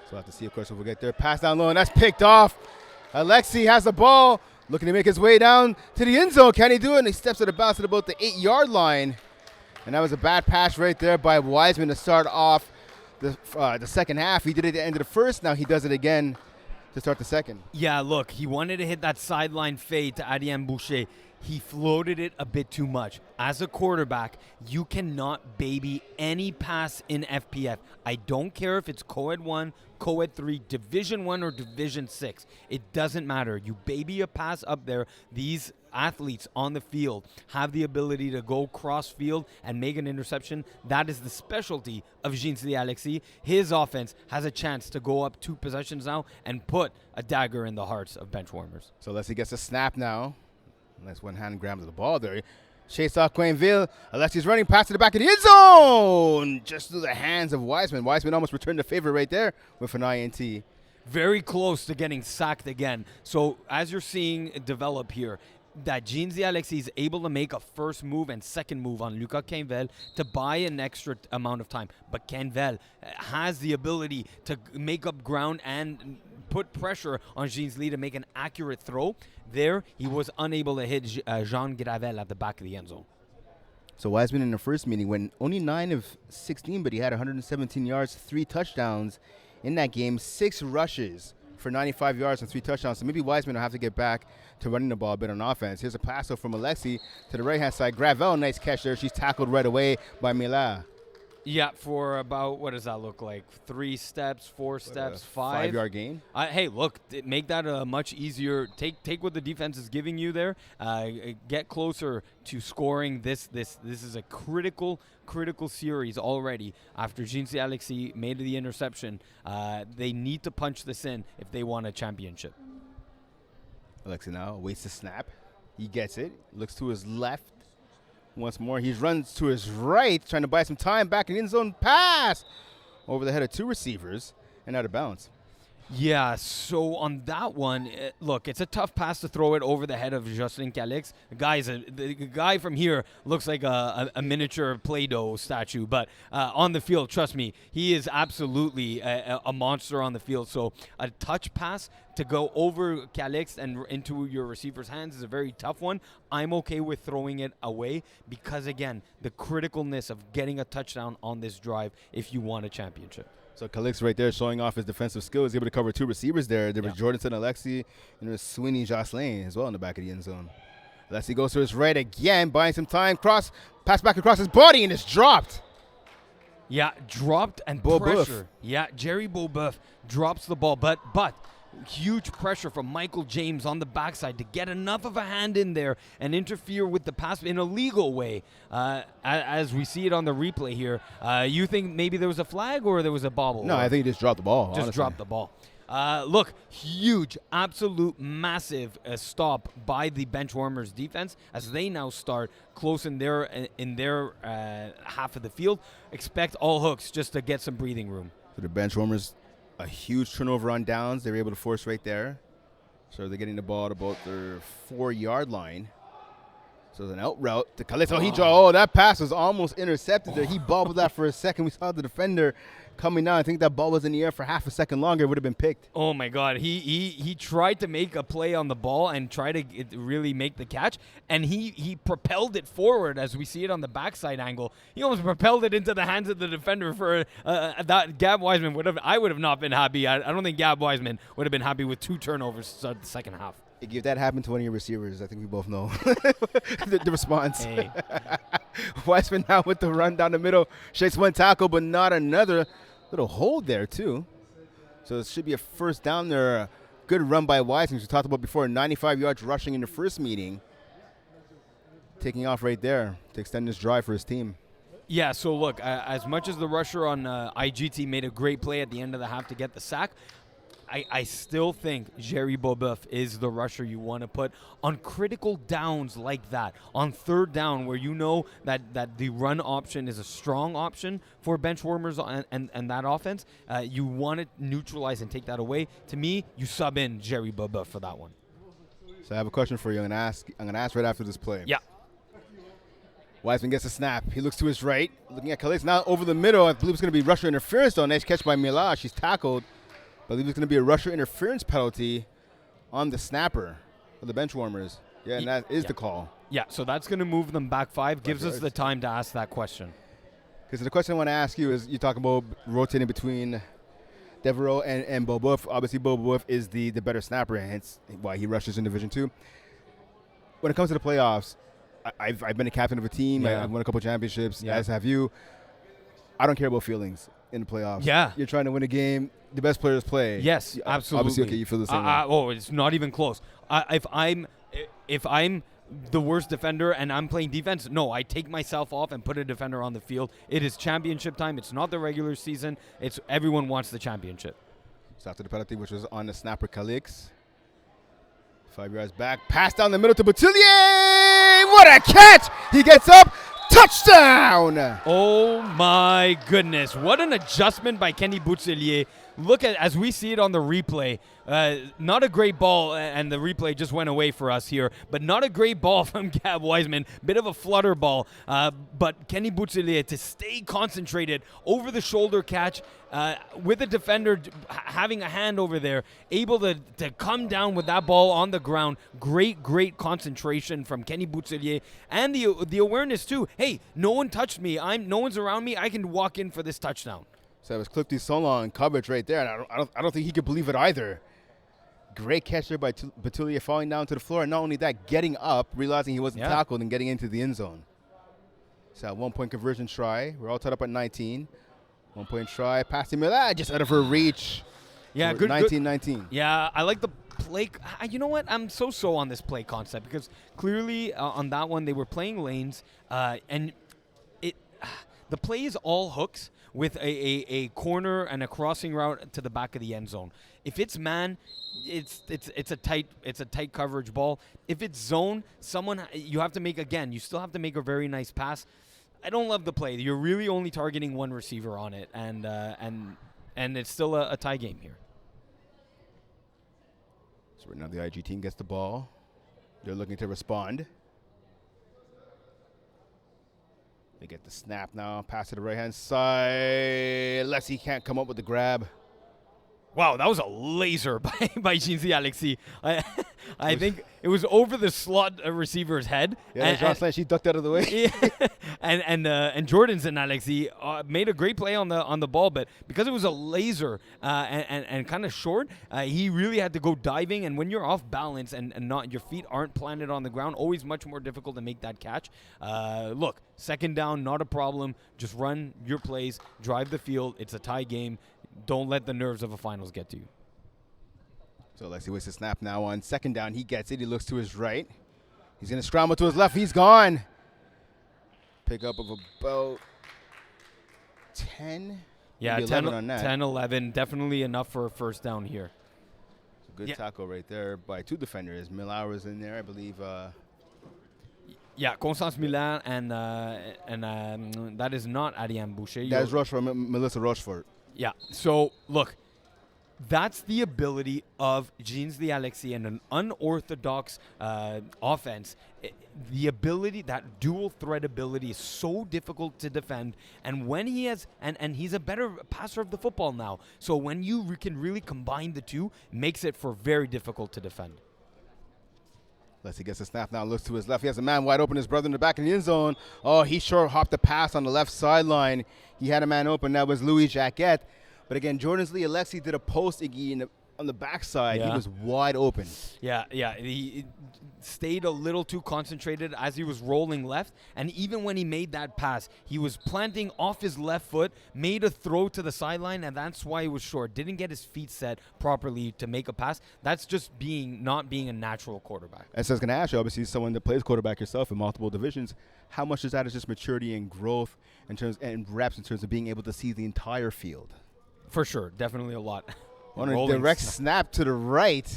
So we'll have to see, of course, if we'll get there. Pass down low, and that's picked off. Alexi has the ball, looking to make his way down to the end zone. Can he do it? And he steps to the bounce at about the 8-yard line. And that was a bad pass right there by Wiseman to start off the second half. He did it at the end of the first. Now he does it again to start the second. Yeah, look, he wanted to hit that sideline fade to Adrien Boucher. He floated it a bit too much. As a quarterback, you cannot baby any pass in FPF. I don't care if it's Co-Ed 1, Co-Ed 3, Division 1, or Division 6. It doesn't matter. You baby a pass up there. These athletes on the field have the ability to go cross field and make an interception. That is the specialty of Jinsi Alexi. His offense has a chance to go up 2 possessions now and put a dagger in the hearts of bench warmers. So Alexi gets a snap now. Nice one-hand grab of the ball there. Chase off Quainville. Alexi's running past to the back of the end zone. Just through the hands of Wiseman. Wiseman almost returned the favor right there with an INT. Very close to getting sacked again. So as you're seeing it develop here, that Jinsi Alexi is able to make a first move and second move on Luca Quenvel to buy an extra amount of time. But Quenvel has the ability to make up ground and put pressure on Jinsi to make an accurate throw. There, he was unable to hit Jean Gravel at the back of the end zone. So Wiseman in the first meeting went only 9 of 16, but he had 117 yards, 3 touchdowns in that game, 6 rushes for 95 yards and 3 touchdowns. So maybe Wiseman will have to get back to running the ball a bit on offense. Here's a pass from Alexi to the right-hand side. Gravel, nice catch there. She's tackled right away by Mila. Yeah, for about, what does that look like? 3 steps, 4 steps, 5? 5-yard gain. Hey, look, make that a much easier. Take what the defense is giving you there. Get closer to scoring. This is a critical series already. After Jinsi Alexi made the interception, they need to punch this in if they want a championship. Alexi now waits the snap. He gets it. Looks to his left. Once more, he runs to his right, trying to buy some time. Back in the end zone, pass over the head of 2 receivers and out of bounds. Yeah, so on that one, look, it's a tough pass to throw it over the head of Jocelyn Calix. The guy from here looks like a miniature Play-Doh statue, but on the field, trust me, he is absolutely a monster on the field. So a touch pass to go over Calix and into your receiver's hands is a very tough one. I'm okay with throwing it away because, again, the criticalness of getting a touchdown on this drive if you want a championship. So Calix right there showing off his defensive skills, able to cover 2 receivers there. There was Jordanson Alexi and there's Sweeney Jocelyn as well in the back of the end zone. Alexi goes to his right again, buying some time. Pass back across his body and it's dropped. Yeah, dropped and pressure. Yeah, Jerry Beauboeuf drops the ball, but huge pressure from Michael James on the backside to get enough of a hand in there and interfere with the pass in a legal way. As we see it on the replay here, you think maybe there was a flag or there was a bobble? No, I think he just dropped the ball. Just dropped the ball. Look, huge, absolute massive stop by the Benchwarmers defense as they now start close in their half of the field. Expect all hooks just to get some breathing room. So the Benchwarmers, a huge turnover on downs. They were able to force right there. So they're getting the ball at about their 4-yard line. So it's an out route to Calix. That pass was almost intercepted there. He bobbled that for a second. We saw the defender coming down. I think that ball was in the air for half a second longer. It would have been picked. Oh, my God. He tried to make a play on the ball and try to really make the catch, and he propelled it forward as we see it on the backside angle. He almost propelled it into the hands of the defender for that. Gab Wiseman I would have not been happy. I don't think Gab Wiseman would have been happy with 2 turnovers to start the second half. If that happened to one of your receivers, I think we both know the response. Hey. Wiseman now with the run down the middle. Shakes 1 tackle, but not another. Little hold there, too. So it should be a first down there. Good run by Wiseman, we talked about before. 95 yards rushing in the first meeting. Taking off right there to extend this drive for his team. Yeah, so look, as much as the rusher on IGT made a great play at the end of the half to get the sack, I still think Jerry Beauboeuf is the rusher you want to put on critical downs like that. On 3rd down where you know that the run option is a strong option for Benchwarmers and that offense, you want to neutralize and take that away. To me, you sub in Jerry Beauboeuf for that one. So I have a question for you. I'm gonna ask right after this play. Yeah. Wiseman gets a snap. He looks to his right, looking at Calix. Now over the middle, I believe it's going to be rusher interference, though. Nice catch by Mila. She's tackled. I believe it's going to be a rusher interference penalty on the snapper for the Benchwarmers. Yeah, and that is the call. Yeah, so that's going to move them back 5. Gives us the time to ask that question. Because the question I want to ask you is, you talk about rotating between Devereaux and Beauboeuf. Obviously, Beauboeuf is the better snapper, hence why he rushes in Division 2. When it comes to the playoffs, I've been a captain of a team. Yeah. I've won a couple championships, as have you. I don't care about feelings in the playoffs. Yeah. You're trying to win a game. The best players play. Yes, absolutely. Obviously, okay, you feel the same way. It's not even close. If I'm the worst defender and I'm playing defense, no, I take myself off and put a defender on the field. It is championship time. It's not the regular season. It's everyone wants the championship. So after the penalty, which was on the snapper Calix. 5 yards back. Pass down the middle to Boutillier. What a catch! He gets up. Touchdown! Oh, my goodness. What an adjustment by Kenny Boutillier. Look at, as we see it on the replay, not a great ball, and the replay just went away for us here, but not a great ball from Gab Wiseman. Bit of a flutter ball, but Kenny Boutillier to stay concentrated, over the shoulder catch, with the defender having a hand over there, able to come down with that ball on the ground. Great concentration from Kenny Boutillier, and the awareness too. Hey, no one touched me. No one's around me. I can walk in for this touchdown. So it was Clifty Solon coverage right there, and I don't think he could believe it either. Great catch there by Batulia, falling down to the floor. And not only that, getting up, realizing he wasn't tackled, and getting into the end zone. So, 1-point conversion try. We're all tied up at 19. 1-point try. Pass to Miller, just out of her reach. Yeah, So good. 19-19. Yeah, I like the play. You know what? I'm so on this play concept because clearly on that one they were playing lanes, and the play is all hooks with a corner and a crossing route to the back of the end zone. If it's man, it's a tight coverage ball. If it's zone, you have to make again. You still have to make a very nice pass. I don't love the play. You're really only targeting one receiver on it, and it's still a tie game here. So right now the IG team gets the ball. They're looking to respond. They get the snap now. Pass to the right-hand side. Alexi can't come up with the grab. Wow, that was a laser by Jean-Z Alexis. I think it was over the slot receiver's head. Yeah, Jocelyn, she ducked out of the way. Yeah, and Jordan's and Alexis made a great play on the ball, but because it was a laser and kind of short, he really had to go diving. And when you're off balance and not your feet aren't planted on the ground, always much more difficult to make that catch. Look, second down, not a problem. Just run your plays, drive the field. It's a tie game. Don't let the nerves of a finals get to you. So Alexi waits a snap now on second down. He gets it. He looks to his right. He's going to scramble to his left. He's gone. Pick up of about 10. Yeah, maybe 11 on that. 10, 11. Definitely enough for a first down here. Good tackle right there by two defenders. Millar was in there, I believe. Yeah, Constance Milan and that is not Ariane Boucher. That is Rochefort, Melissa Rochefort. Yeah. So look, that's the ability of Jean-Z Alexis and an unorthodox offense. The ability, that dual threat ability, is so difficult to defend. And when he has, and he's a better passer of the football now. So when you can really combine the two, makes it for very difficult to defend. Leslie gets a snap now, looks to his left. He has a man wide open, his brother in the back in the end zone. Oh, he sure hopped the pass on the left sideline. He had a man open. That was Louis Jacquet. But again, Jordan's Lee Alexi did a post Iggy on the backside. Yeah. He was wide open. Yeah. He stayed a little too concentrated as he was rolling left. And even when he made that pass, he was planting off his left foot, made a throw to the sideline, and that's why he was short. Didn't get his feet set properly to make a pass. That's just not being a natural quarterback. And so I was going to ask you, obviously, someone that plays quarterback yourself in multiple divisions, how much is that is just maturity and growth in terms and reps in terms of being able to see the entire field? For sure. Definitely a lot. On a direct snap to the right.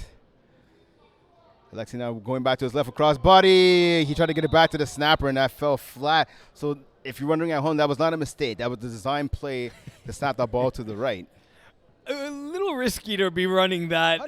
Alexi now going back to his left across body. He tried to get it back to the snapper, and that fell flat. So if you're wondering at home, that was not a mistake. That was the design play to snap that ball to the right. A little risky to be running that.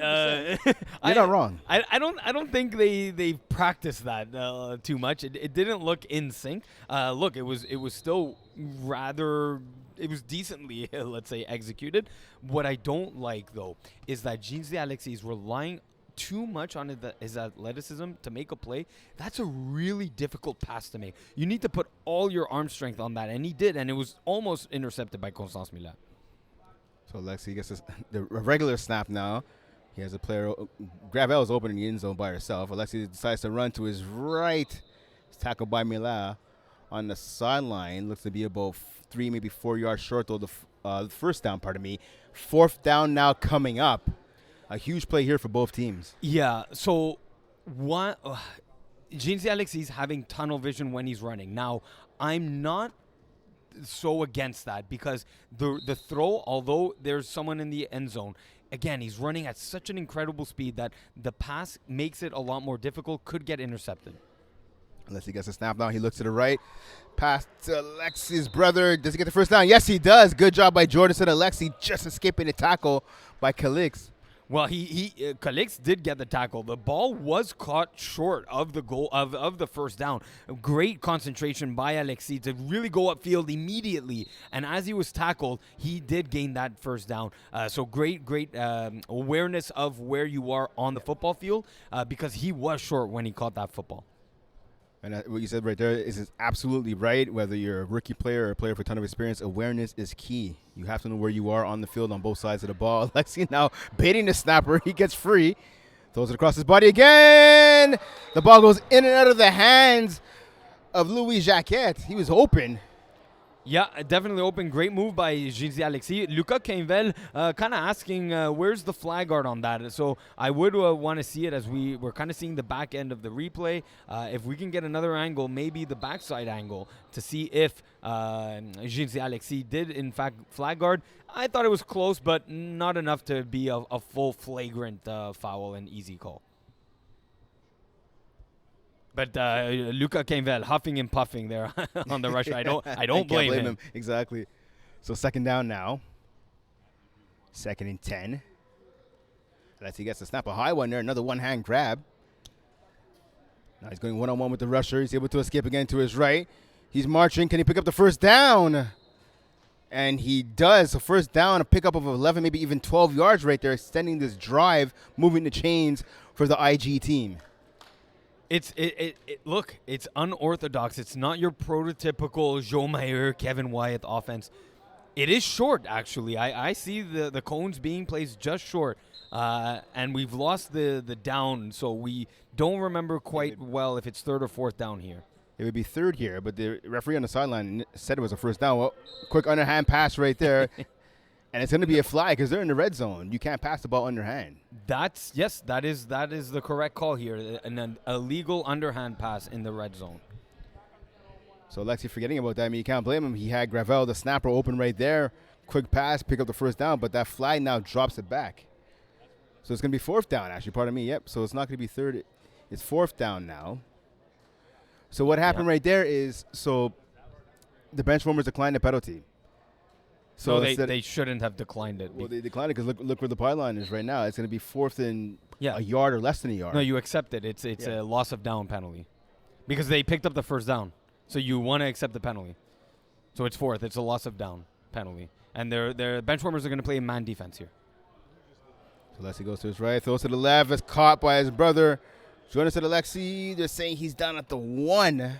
You're not wrong. I don't think they practiced that too much. It didn't look in sync. Look, it was still rather. It was decently, let's say, executed. What I don't like, though, is that Jean-Z Alexis is relying too much on his athleticism to make a play. That's a really difficult pass to make. You need to put all your arm strength on that, and he did, and it was almost intercepted by Constance Milan. So Alexi gets the regular snap now. He has a player. Gravel is open in the end zone by herself. Alexi decides to run to his right. He's tackled by Milan on the sideline. Looks to be about 3, maybe 4 yards short, though, the first down, pardon me. Fourth down now coming up. A huge play here for both teams. Yeah, so Jean-Z Alexis having tunnel vision when he's running. Now, I'm not so against that because the throw, although there's someone in the end zone, again, he's running at such an incredible speed that the pass makes it a lot more difficult, could get intercepted. Unless he gets a snap now, he looks to the right. Pass to Alexi's brother. Does he get the first down? Yes, he does. Good job by Jordan. Alexi just escaping the tackle by Calix. Well, Calix did get the tackle. The ball was caught short of the goal of the first down. Great concentration by Alexis to really go upfield immediately. And as he was tackled, he did gain that first down. So great awareness of where you are on the football field because he was short when he caught that football. And what you said right there is absolutely right. Whether you're a rookie player or a player with a ton of experience, awareness is key. You have to know where you are on the field on both sides of the ball. Alexi now baiting the snapper. He gets free. Throws it across his body again. The ball goes in and out of the hands of Louis Jacquet. He was open. Yeah, definitely open. Great move by Ginzi Alexis. Luca Quinvel kind of asking where's the flag guard on that. So I would want to see it as we're kind of seeing the back end of the replay. If we can get another angle, maybe the backside angle, to see if Ginzi Alexis did in fact flag guard. I thought it was close, but not enough to be a full flagrant foul and easy call. But Luca Quinvel huffing and puffing there on the rush. I don't blame him. Exactly. So second down now. 2nd and 10. Unless he gets to snap a high one there. Another one-hand grab. Now he's going one-on-one with the rusher. He's able to escape again to his right. He's marching. Can he pick up the first down? And he does. So first down, a pickup of 11, maybe even 12 yards right there, extending this drive, moving the chains for the IG team. Look, it's unorthodox. It's not your prototypical Joe Mayer, Kevin Wyatt offense. It is short, actually. I see the cones being placed just short, and we've lost the down, so we don't remember quite well if it's 3rd or 4th down here. It would be 3rd here, but the referee on the sideline said it was a first down. Well, quick underhand pass right there. And it's going to be a flag because they're in the red zone. You can't pass the ball underhand. That is the correct call here. An illegal underhand pass in the red zone. So Alexi forgetting about that. I mean, you can't blame him. He had Gravel, the snapper, open right there. Quick pass, pick up the first down, but that flag now drops it back. So it's going to be 4th down, actually. Pardon me. Yep. So it's not going to be 3rd. It's 4th down now. So what happened right there is, so the bench warmers declined the penalty. So they shouldn't have declined it. Well, they declined it because look where the pylon is right now. It's going to be 4th and a yard or less than a yard. No, you accept it. It's a loss of down penalty because they picked up the first down. So you want to accept the penalty. So it's 4th. It's a loss of down penalty. And their bench warmers are going to play man defense here. So Alexi goes to his right, throws to the left, is caught by his brother. Join us at Alexi. They're saying he's down at the 1.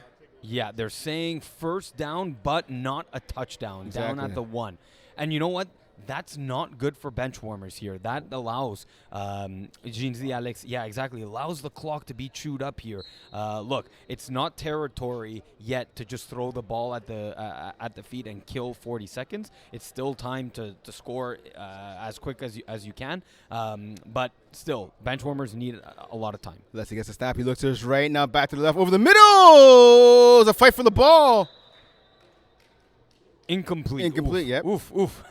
Yeah, they're saying first down, but not a touchdown. Exactly. Down at the 1. And you know what? That's not good for bench warmers here. That allows Ginzi Alex, allows the clock to be chewed up here. Look, it's not territory yet to just throw the ball at the feet and kill 40 seconds. It's still time to score as quick as you can. But still, bench warmers need a lot of time. Leslie gets a snap. He looks to his right. Now back to the left. Over the middle. It's a fight for the ball. Incomplete. Oof. Yep. Oof.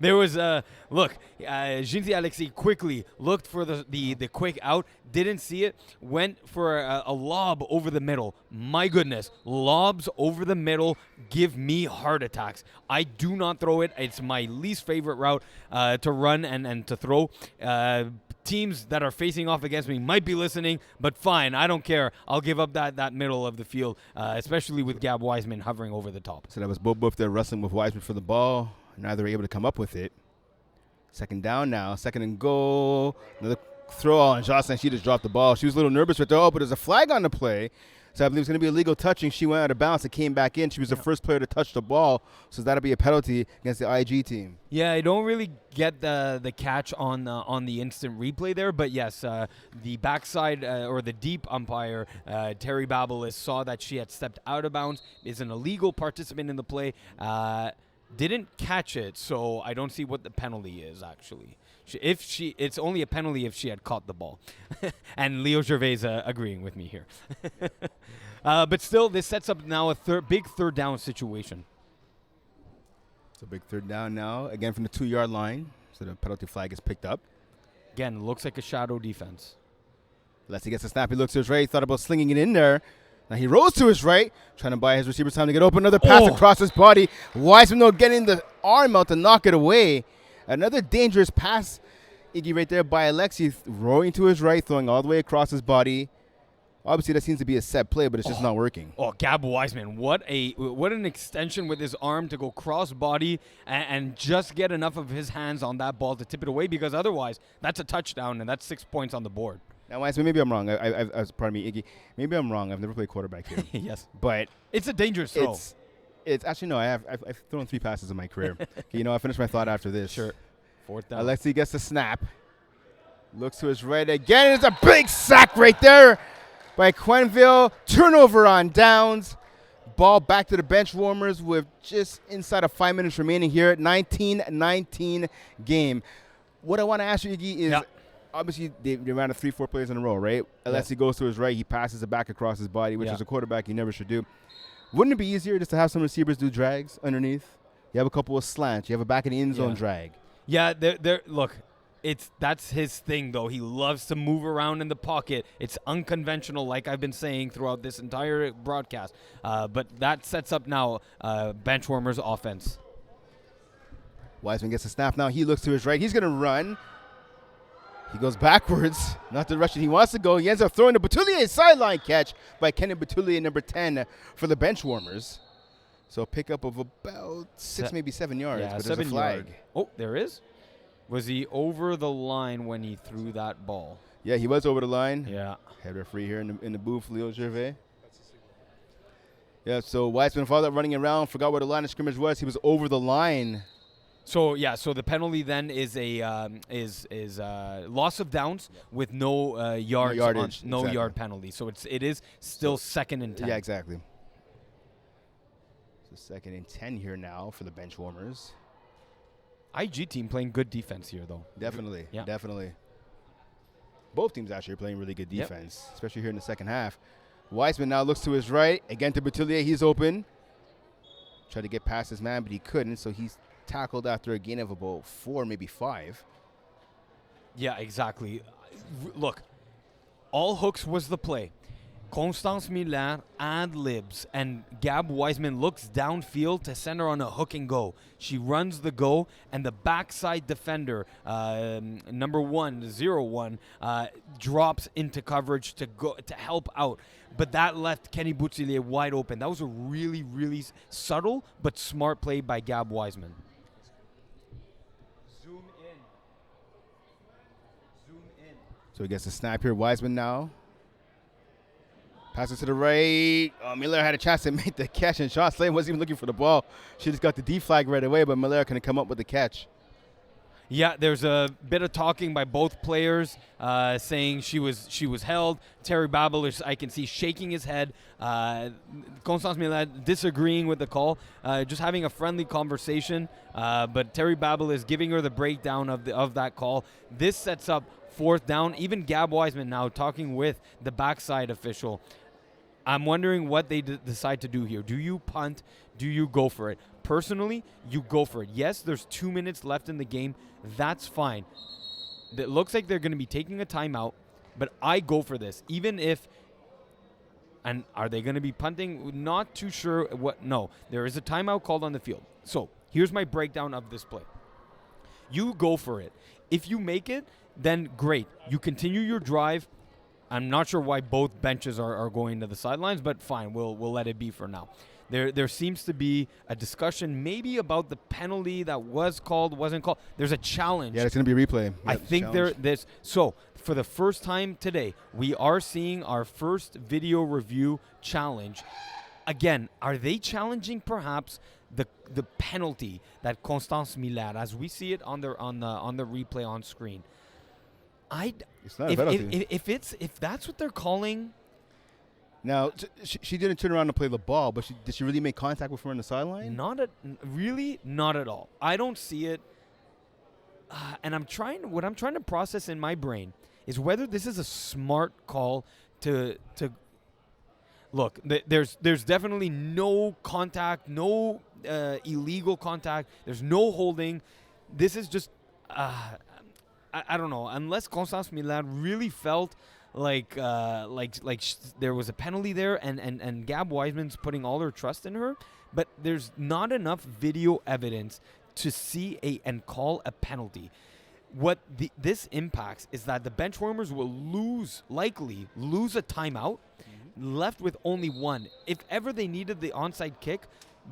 There was Ginzi Alexis quickly looked for the quick out, didn't see it, went for a lob over the middle. My goodness, lobs over the middle give me heart attacks. I do not throw it. It's my least favorite route to run and to throw. Teams that are facing off against me might be listening, but fine, I don't care. I'll give up that middle of the field, especially with Gab Wiseman hovering over the top. So that was both there wrestling with Wiseman for the ball. Neither were able to come up with it. 2nd down now, 2nd and goal. Another throw, and Jocelyn, she just dropped the ball. She was a little nervous with but there's a flag on the play. So I believe it's going to be a legal touching. She went out of bounds and came back in. She was the first player to touch the ball, so that'll be a penalty against the IG team. Yeah, I don't really get the catch on the instant replay there, but yes, the backside or the deep umpire, Terry Babelis, saw that she had stepped out of bounds, is an illegal participant in the play, didn't catch it, so I don't see what the penalty is actually. It's only a penalty if she had caught the ball. And Leo Gervais agreeing with me here. But still, this sets up now a big 3rd down situation. It's a big 3rd down now, again from the 2-yard line. So the penalty flag is picked up. Again, looks like a shadow defense. Leslie gets a snap. He looks to his right. He thought about slinging it in there. Now he rolls to his right, trying to buy his receivers time to get open. Another pass across his body. Wiseman, though, getting the arm out to knock it away. Another dangerous pass, Iggy, right there by Alexi, rolling to his right, throwing all the way across his body. Obviously, that seems to be a set play, but it's just not working. Oh, Gab Wiseman, what an extension with his arm to go cross body and just get enough of his hands on that ball to tip it away, because otherwise, that's a touchdown and that's 6 points on the board. Now, Wiseman, maybe I'm wrong. Pardon me, Iggy. Maybe I'm wrong. I've never played quarterback here. Yes. But it's a dangerous throw. It's actually, no, I've thrown 3 passes in my career. Okay, I finished my thought after this. Sure. 4th down. Alexi gets the snap. Looks to his right again. It's a big sack right there by Quenneville. Turnover on downs. Ball back to the bench warmers with just inside of 5 minutes remaining here. 19-19 game. What I want to ask you, Iggy, is obviously they ran a 3-4 plays in a row, right? Unless he goes to his right, he passes it back across his body, which as a quarterback you never should do. Wouldn't it be easier just to have some receivers do drags underneath? You have a couple of slants. You have a back in the end zone drag. Yeah, look, that's his thing, though. He loves to move around in the pocket. It's unconventional, like I've been saying throughout this entire broadcast. But that sets up now Benchwarmer's offense. Wiseman gets a snap now. He looks to his right. He's going to run. He goes backwards, not the direction he wants to go. He ends up throwing the Boutillier sideline catch by Kenny Boutillier, number 10 for the Benchwarmers. So a pickup of about 6, maybe 7 yards. Yeah, but 7 there's a flag. yard. Oh, there is? Was he over the line when he threw that ball? Yeah, he was over the line. Yeah. Head referee here in the booth, Leo Gervais. Yeah, so Wiseman followed up running around, forgot where the line of scrimmage was. He was over the line. So so the penalty then is a loss of downs with no yards, yardage, no exactly. yard penalty. So it is still 2nd and 10. Yeah, exactly. So 2nd and 10 here now for the Benchwarmers. IG team playing good defense here, though. Definitely, Yeah. definitely. Both teams actually are playing really good defense, especially here in the second half. Wiseman now looks to his right. Again to Boutillier. He's open. Tried to get past his man, but he couldn't, so he's tackled after a gain of about 4, maybe 5. Yeah, exactly. Look, all hooks was the play. Constance Miller ad-libs, and Gab Wiseman looks downfield to send her on a hook and go. She runs the go, and the backside defender, number 01, drops into coverage to help out. But that left Kenny Boutillier wide open. That was a really, really subtle but smart play by Gab Wiseman. Zoom in. So he gets a snap here. Wiseman now. Passes to the right. Miller had a chance to make the catch, and Sean Slade wasn't even looking for the ball. She just got the D flag right away, but Miller couldn't come up with the catch. Yeah, there's a bit of talking by both players saying she was held. Terry Babel is, I can see, shaking his head. Constance Miller disagreeing with the call, just having a friendly conversation. But Terry Babel is giving her the breakdown of that call. This sets up 4th down. Even Gab Wiseman now talking with the backside official. I'm wondering what they decide to do here. Do you punt? Do you go for it? Personally, you go for it. Yes, there's 2 minutes left in the game. That's fine. It looks like they're going to be taking a timeout, but I go for this. Even if, and are they going to be punting? Not too sure what. No, there is a timeout called on the field. So here's my breakdown of this play. You go for it. If you make it, then great. You continue your drive. I'm not sure why both benches are going to the sidelines, but fine, we'll let it be for now. There seems to be a discussion maybe about the penalty that was called, wasn't called. There's a challenge. Yeah, it's going to be a replay. I think there's so for the first time today, we are seeing our first video review challenge. Again, are they challenging perhaps the penalty that Constance Miller, as we see it on the replay on screen? It's not a penalty. If that's what they're calling. Now, she didn't turn around to play the ball, but did she really make contact with her on the sideline? Not at all. I don't see it. And what I'm trying to process in my brain is whether this is a smart call to look. There's definitely no contact, no illegal contact. There's no holding. This is just I don't know. Unless Constance Miller really felt like there was a penalty there, and Gab Wiseman's putting all her trust in her, but there's not enough video evidence to see and call a penalty. What this impacts is that the Benchwarmers will likely lose a timeout, left with only one. If ever they needed the onside kick,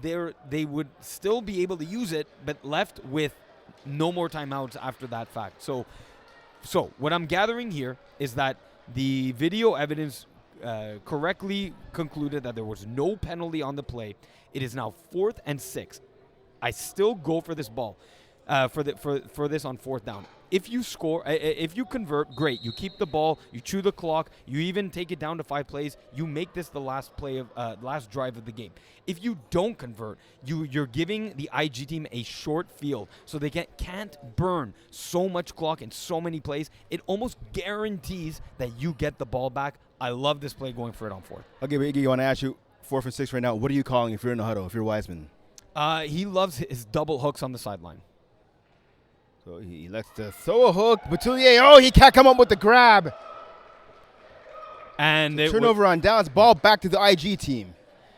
they would still be able to use it, but left with no more timeouts after that fact. So what I'm gathering here is that the video evidence correctly concluded that there was no penalty on the play. It is now 4th and 6. I still go for this ball. for this on fourth down. If you score, if you convert, great. You keep the ball, you chew the clock, you even take it down to 5 plays. You make this the last play of last drive of the game. If you don't convert, you're giving the IG team a short field, so they can't burn so much clock in so many plays. It almost guarantees that you get the ball back. I love this play going for it on fourth. Okay, but Iggy, I want to ask you, 4th and 6 right now. What are you calling if you're in the huddle? If you're Wiseman? He loves his double hooks on the sideline. So he elects to throw a hook. Batoulier, he can't come up with the grab. And Turnover on downs, ball back to the IG team.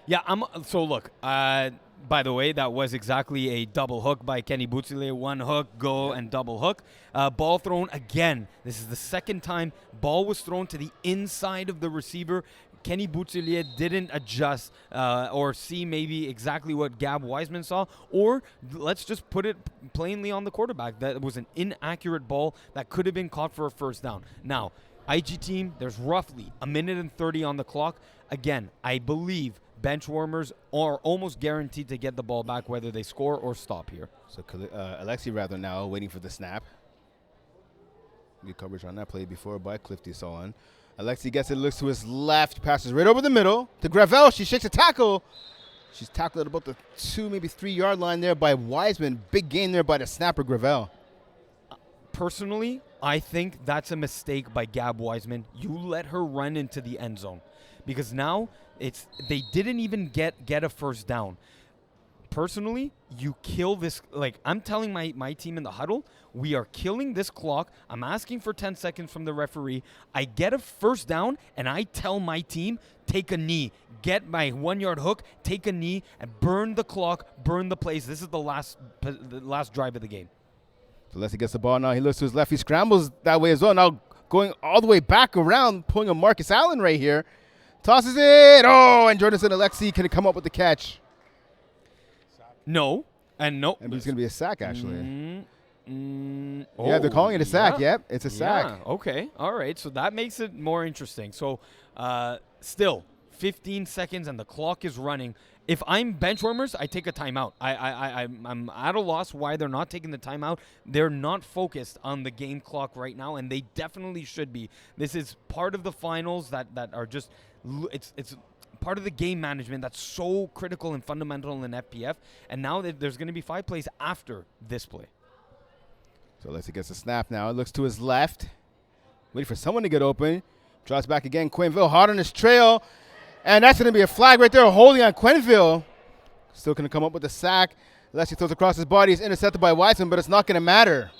Yeah, so look, by the way, that was exactly a double hook by Kenny Batoulier. One hook, go, and double hook. Ball thrown again. This is the second time ball was thrown to the inside of the receiver. Kenny Batoulier didn't adjust or see maybe exactly what Gab Wiseman saw, or let's just put it plainly on the quarterback. That was an inaccurate ball that could have been caught for a first down. Now, IG team, there's roughly 1:30 on the clock. Again, I believe bench warmers are almost guaranteed to get the ball back whether they score or stop here. So Alexi rather now waiting for the snap. Good coverage on that play before by Clifty Solon. Alexi gets it, looks to his left, passes right over the middle to Gravel. She shakes a tackle. She's tackled at about the 2, maybe 3-yard line there by Wiseman. Big gain there by the snapper, Gravel. Personally, I think that's a mistake by Gab Wiseman. You let her run into the end zone because now they didn't even get a first down. Personally, you kill this. Like, I'm telling my team in the huddle, we are killing this clock. I'm asking for 10 seconds from the referee. I get a first down, and I tell my team, take a knee. Get my 1-yard hook, take a knee, and burn the clock, burn the plays. This is the last drive of the game. So Leslie gets the ball now. He looks to his left. He scrambles that way as well. Now going all the way back around, pulling a Marcus Allen right here. Tosses it. Oh, and Jordan Alexi can come up with the catch. No. And no. And it's going to be a sack, actually. Oh, Yeah, they're calling it a sack. yeah. Yep, it's a sack. Yeah, okay. All right. So that makes it more interesting. So still, 15 seconds and the clock is running. If I'm bench warmers, I take a timeout. I'm at a loss why they're not taking the timeout. They're not focused on the game clock right now, and they definitely should be. This is part of the finals that are just it's part of the game management that's so critical and fundamental in FPF. And now there's going to be 5 plays after this play. So Alexi gets a snap now. It looks to his left. Waiting for someone to get open. Draws back again. Quenville hard on his trail. And that's going to be a flag right there holding on Quenville. Still going to come up with a sack. Alexi throws across his body. He's intercepted by Wiseman, but it's not going to matter.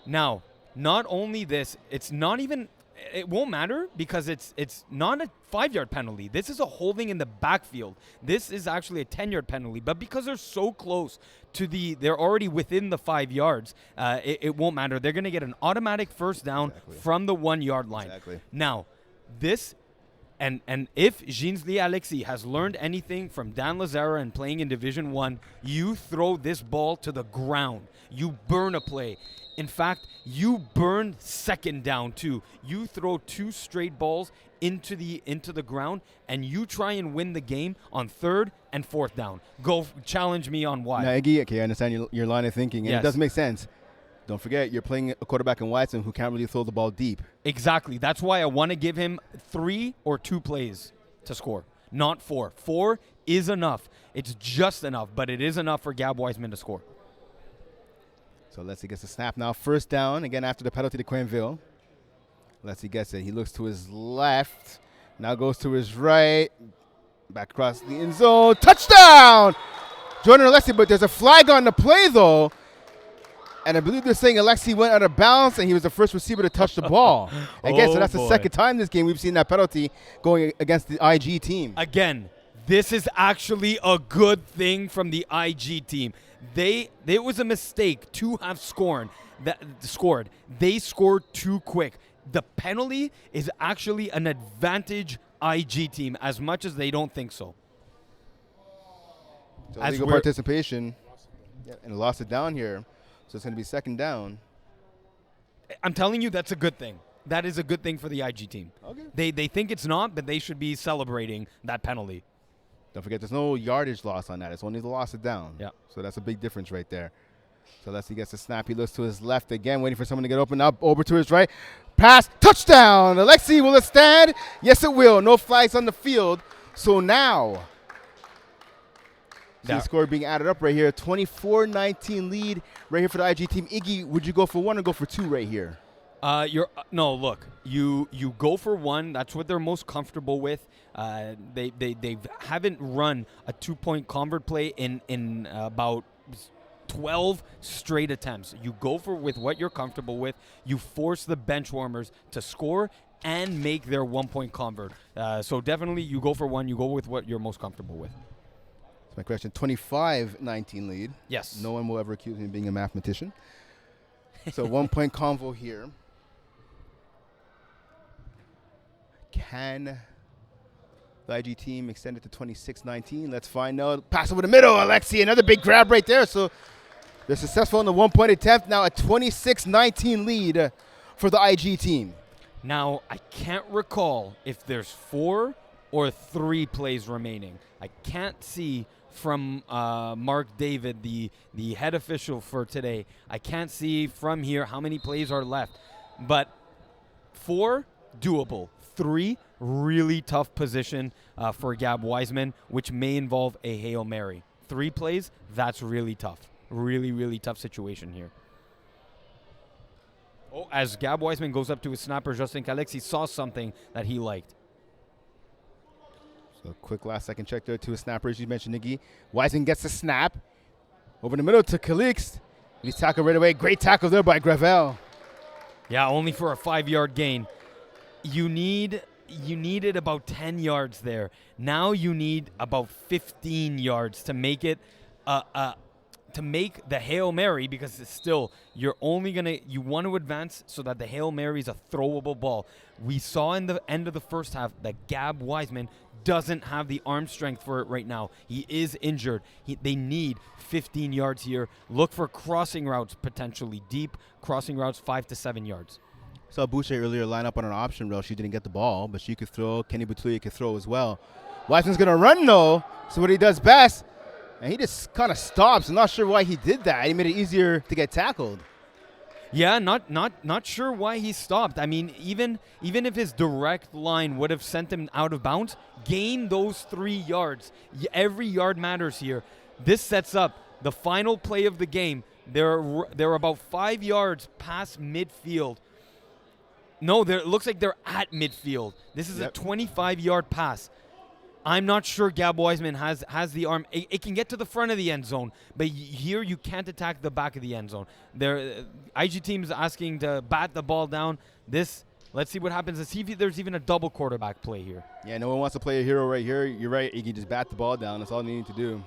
Now, not only this, it won't matter because it's not a 5-yard penalty. This is a holding in the backfield. This is actually a 10-yard penalty. But because they're so close to they're already within the 5 yards, it won't matter. They're going to get an automatic first down from the 1-yard line. Exactly. Now, this, and if Ginsley Alexi has learned anything from Dan Lazara and playing in Division 1, you throw this ball to the ground. You burn a play. In fact, you burn second down too. You throw 2 straight balls into the ground, and you try and win the game on 3rd and 4th down. Go challenge me on why. Now, Iggy, okay, I understand your line of thinking, and Yes. it does make sense. Don't forget, you're playing a quarterback in Wiseman who can't really throw the ball deep. Exactly. That's why I want to give him 3 or 2 plays to score, not 4. 4 is enough. It's just enough, but it is enough for Gab Wiseman to score. So Leslie gets a snap now. First down, again after the penalty to Quenville. Leslie gets it. He looks to his left. Now goes to his right. Back across the end zone. Touchdown! Jordan Alexi, but there's a flag on the play, though. And I believe they're saying Alexi went out of bounds, and he was the first receiver to touch the ball. Again, so that's the second time this game we've seen that penalty going against the IG team. Again, this is actually a good thing from the IG team. It was a mistake to have scored. They scored too quick. The penalty is actually an advantage IG team as much as they don't think so. So legal participation, and lost it down here. So it's going to be second down. I'm telling you, that's a good thing. That is a good thing for the IG team. Okay. They think it's not, but they should be celebrating that penalty. Don't forget, there's no yardage loss on that. It's only the loss of down. Yeah. So that's a big difference right there. So Leslie gets the snap. He looks to his left again, waiting for someone to get open up. Over to his right. Pass. Touchdown. Alexi, will it stand? Yes, it will. No flags on the field. So now, the score being added up right here. 24-19 lead right here for the IG team. Iggy, would you go for one or go for two right here? No, look, you go for one. That's what they're most comfortable with. They haven't run a 2-point convert play in about 12 straight attempts. You go for with what you're comfortable with. You force the bench warmers to score and make their 1-point convert. So definitely you go for one. You go with what you're most comfortable with. That's my question. 25-19 lead. Yes. No one will ever accuse me of being a mathematician. So 1-point convo here. Can the IG team extend it to 26-19? Let's find out. Pass over the middle, Alexi. Another big grab right there. So they're successful in the 1-point attempt. Now a 26-19 lead for the IG team. Now, I can't recall if there's 4 or 3 plays remaining. I can't see from Mark David, the head official for today. I can't see from here how many plays are left. But 4, doable. 3, really tough position for Gab Wiseman, which may involve a Hail Mary. 3 plays, that's really tough. Really, really tough situation here. Oh, as Gab Wiseman goes up to his snapper, Justin Calix, saw something that he liked. So quick last second check there to his snapper, as you mentioned, Iggy. Wiseman gets the snap. Over the middle to Calix. He's tackled right away. Great tackle there by Gravel. Yeah, only for a 5-yard gain. You needed about 10 yards there. Now you need about 15 yards to make it to make the Hail Mary, because it's still, you want to advance so that the Hail Mary is a throwable ball. We saw in the end of the first half that Gab Wiseman doesn't have the arm strength for it right now. He is injured. They need 15 yards here. Look for crossing routes, potentially deep crossing routes, 5 to 7 yards. Saw Boucher earlier line up on an option rail. She didn't get the ball, but she could throw. Kenny Batulia could throw as well. Wiseman's going to run, though. So what he does best, and he just kind of stops. I'm not sure why he did that. He made it easier to get tackled. Yeah, not sure why he stopped. I mean, even if his direct line would have sent him out of bounds, gain those 3 yards. Every yard matters here. This sets up the final play of the game. They're about 5 yards past midfield. No, it looks like they're at midfield. This is a 25-yard pass. I'm not sure Gab Wiseman has the arm. It can get to the front of the end zone, but here you can't attack the back of the end zone. IG team is asking to bat the ball down. Let's see what happens. Let's see if there's even a double quarterback play here. Yeah, no one wants to play a hero right here. You're right. You can just bat the ball down. That's all you need to do.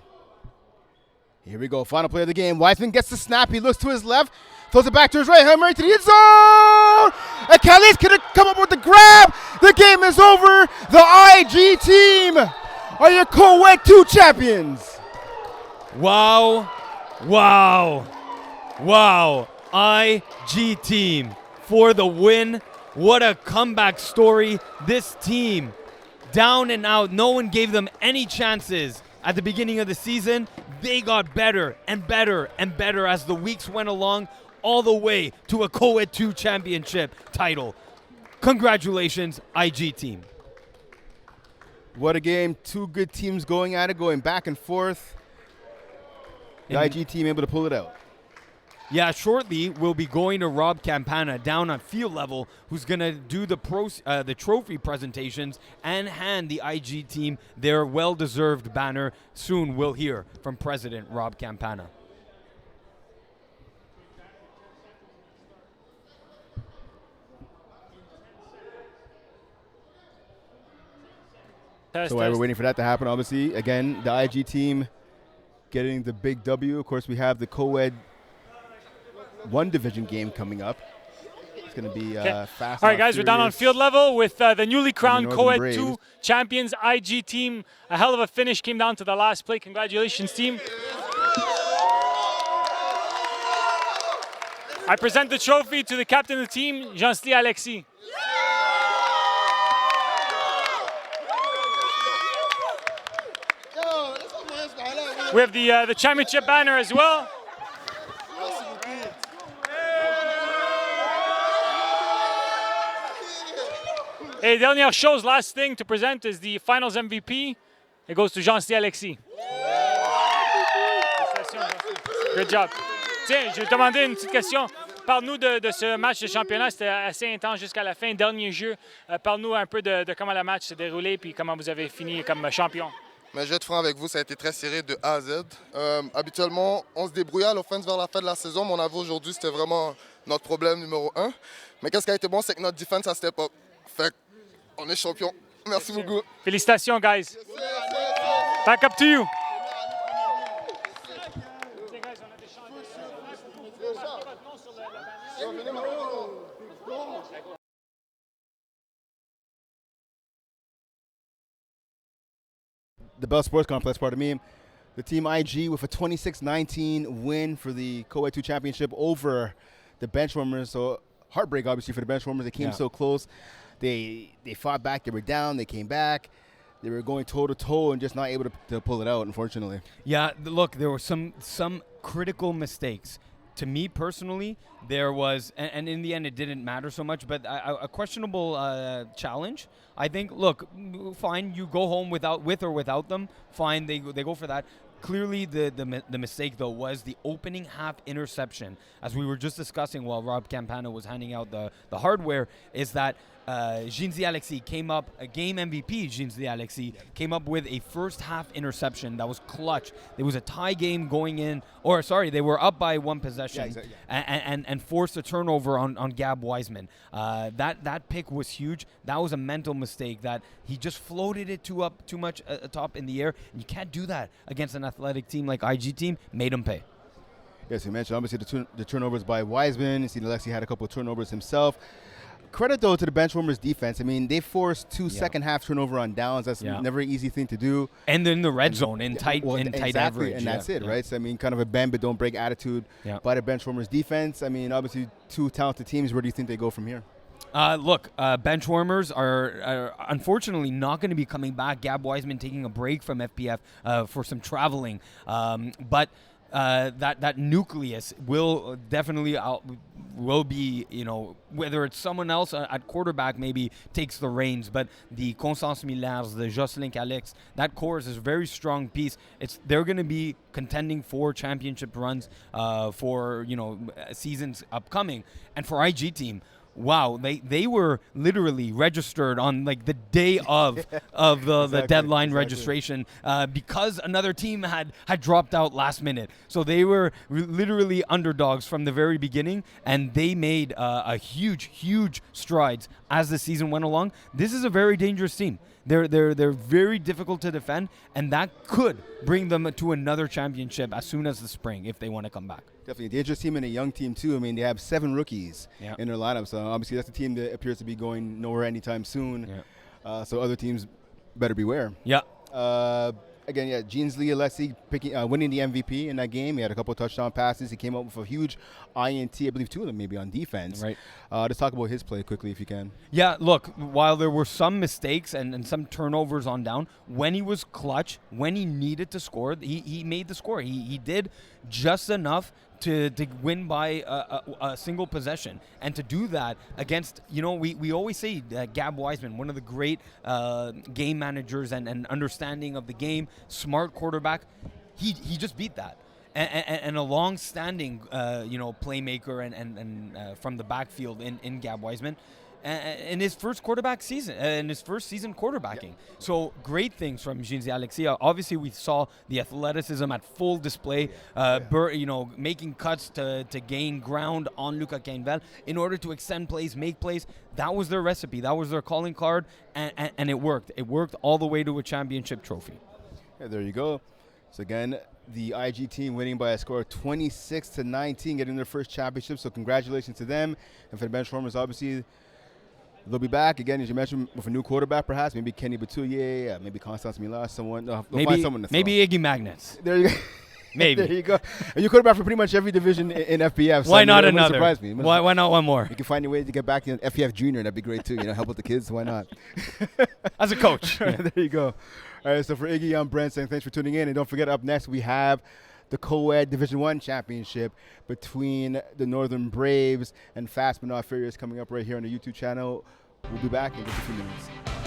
Here we go. Final play of the game. Wiseman gets the snap. He looks to his left. Throws it back to his right. Hail Mary to the end zone. And Calais could come up with the grab. The game is over. The IG team are your co-ed 2 champions. Wow. IG team for the win. What a comeback story. This team, down and out. No one gave them any chances at the beginning of the season. They got better and better and better as the weeks went along, all the way to a co-ed 2 championship title. Congratulations, IG team. What a game. 2 good teams going at it, going back and forth. The IG team able to pull it out. Yeah, shortly we'll be going to Rob Campana down on field level, who's going to do the trophy presentations and hand the IG team their well-deserved banner. Soon we'll hear from President Rob Campana. So while we're waiting for that to happen, obviously, again, the IG team getting the big W. Of course, we have the co-ed 1 division game coming up. It's going to be fast. All right, guys, we're down on field level with the newly crowned co-ed 2 Braves. champions, IG team. A hell of a finish, came down to the last play. Congratulations, team. I present the trophy to the captain of the team, Jean-Sly Alexis. We have the championship banner as well. Et dernière chose, last thing to present is the finals MVP. It goes to Jean-C Alexis. Good job. Tiens, je vais te demander une petite question. Parle-nous de ce match de championnat. C'était assez intense jusqu'à la fin. Dernier jeu. Parle-nous un peu de comment le match s'est déroulé puis comment vous avez fini comme champion. Mais je vais être franc avec vous, ça a été très serré de A à Z. Habituellement, on se débrouillait à l'offense vers la fin de la saison, mais on avait aujourd'hui, c'était vraiment notre problème numéro 1. Mais qu'est-ce qui a été bon, c'est que notre défense a step up. Fait qu'on est champion. Merci beaucoup. Félicitations, guys. Back up to you. The Bell Sports Complex, pardon me. The Team IG with a 26-19 win for the Co-Ed 2 Championship over the Benchwarmers. So heartbreak, obviously, for the Benchwarmers. They came so close. They fought back. They were down. They came back. They were going toe-to-toe and just not able to pull it out, unfortunately. Yeah, look, there were some critical mistakes. To me personally, there was, and in the end it didn't matter so much, but a questionable challenge. I think, look, fine, you go home with or without them, fine, they go for that. Clearly, the mistake, though, was the opening half interception. As we were just discussing while Rob Campana was handing out the hardware, is that Jean-C Alexis came up, a game MVP, Jean-C Alexis, came up with a first half interception that was clutch. There was a tie game going in, they were up by one possession and forced a turnover on Gab Wiseman. That pick was huge. That was a mental mistake that he just floated it too much atop in the air. And you can't do that against an athletic team like IG team. Made him pay. Yes, you mentioned obviously the turnovers by Wiseman. You see Alexi had a couple of turnovers himself. Credit, though, to the Benchwarmers defense. I mean, they forced two second-half turnover on downs. That's never an easy thing to do. And then the red zone in tight average. And that's it, right? So, I mean, kind of a bend but don't break attitude by the Benchwarmers defense. I mean, obviously, two talented teams. Where do you think they go from here? Look, Benchwarmers are unfortunately not going to be coming back. Gab Wiseman taking a break from FPF for some traveling. But that nucleus will definitely will be, whether it's someone else at quarterback maybe takes the reins, but the Constance Millers, the Jocelyn Calix, that core is a very strong piece. They're going to be contending for championship runs for seasons upcoming. And for IG team, wow, they were literally registered on like the day of the deadline registration because another team had dropped out last minute. So they were literally underdogs from the very beginning, and they made a huge strides as the season went along. This is a very dangerous team. They're very difficult to defend, and that could bring them to another championship as soon as the spring if they want to come back. Definitely a dangerous team and a young team, too. I mean, they have 7 rookies in their lineup, so obviously that's a team that appears to be going nowhere anytime soon. So other teams better beware. Yeah. Again, Jean-C Alexis winning the MVP in that game. He had a couple of touchdown passes. He came up with a huge INT, I believe 2 of them maybe on defense. Right. Let's talk about his play quickly if you can. Yeah, look, while there were some mistakes and some turnovers on down, when he was clutch, when he needed to score, he made the score. He did just enough to win by a single possession. And to do that against, we always say Gab Wiseman, one of the great game managers and understanding of the game, smart quarterback, he just beat that. And a long-standing, playmaker and from the backfield in Gab Wiseman. In his first quarterback season, in his first season quarterbacking. So great things from Jean-C Alexis. Obviously, we saw the athleticism at full display, making cuts to gain ground on Luca Cainvel in order to extend plays, make plays. That was their recipe. That was their calling card, and it worked. It worked all the way to a championship trophy. Yeah, there you go. So again, the IG team winning by a score of 26-19, getting their first championship. So congratulations to them. And for the Benchwarmers, obviously, they'll be back again, as you mentioned, with a new quarterback, perhaps. Maybe Kenny Batuye, maybe Constance Millers, someone. They'll find someone to throw. Maybe Iggy Magnets. There you go. Maybe. There you go. And you quarterback for pretty much every division in FBF. So why not another? Surprise me. Why not one more? You can find a way to get back to FBF Junior. That'd be great too. Help with the kids. Why not? As a coach. There you go. All right. So for Iggy, I'm Brent saying thanks for tuning in, and don't forget, up next we have the Co-Ed Division I Championship between the Northern Braves and Fast But Not Furious coming up right here on the YouTube channel. We'll be back in just a few minutes.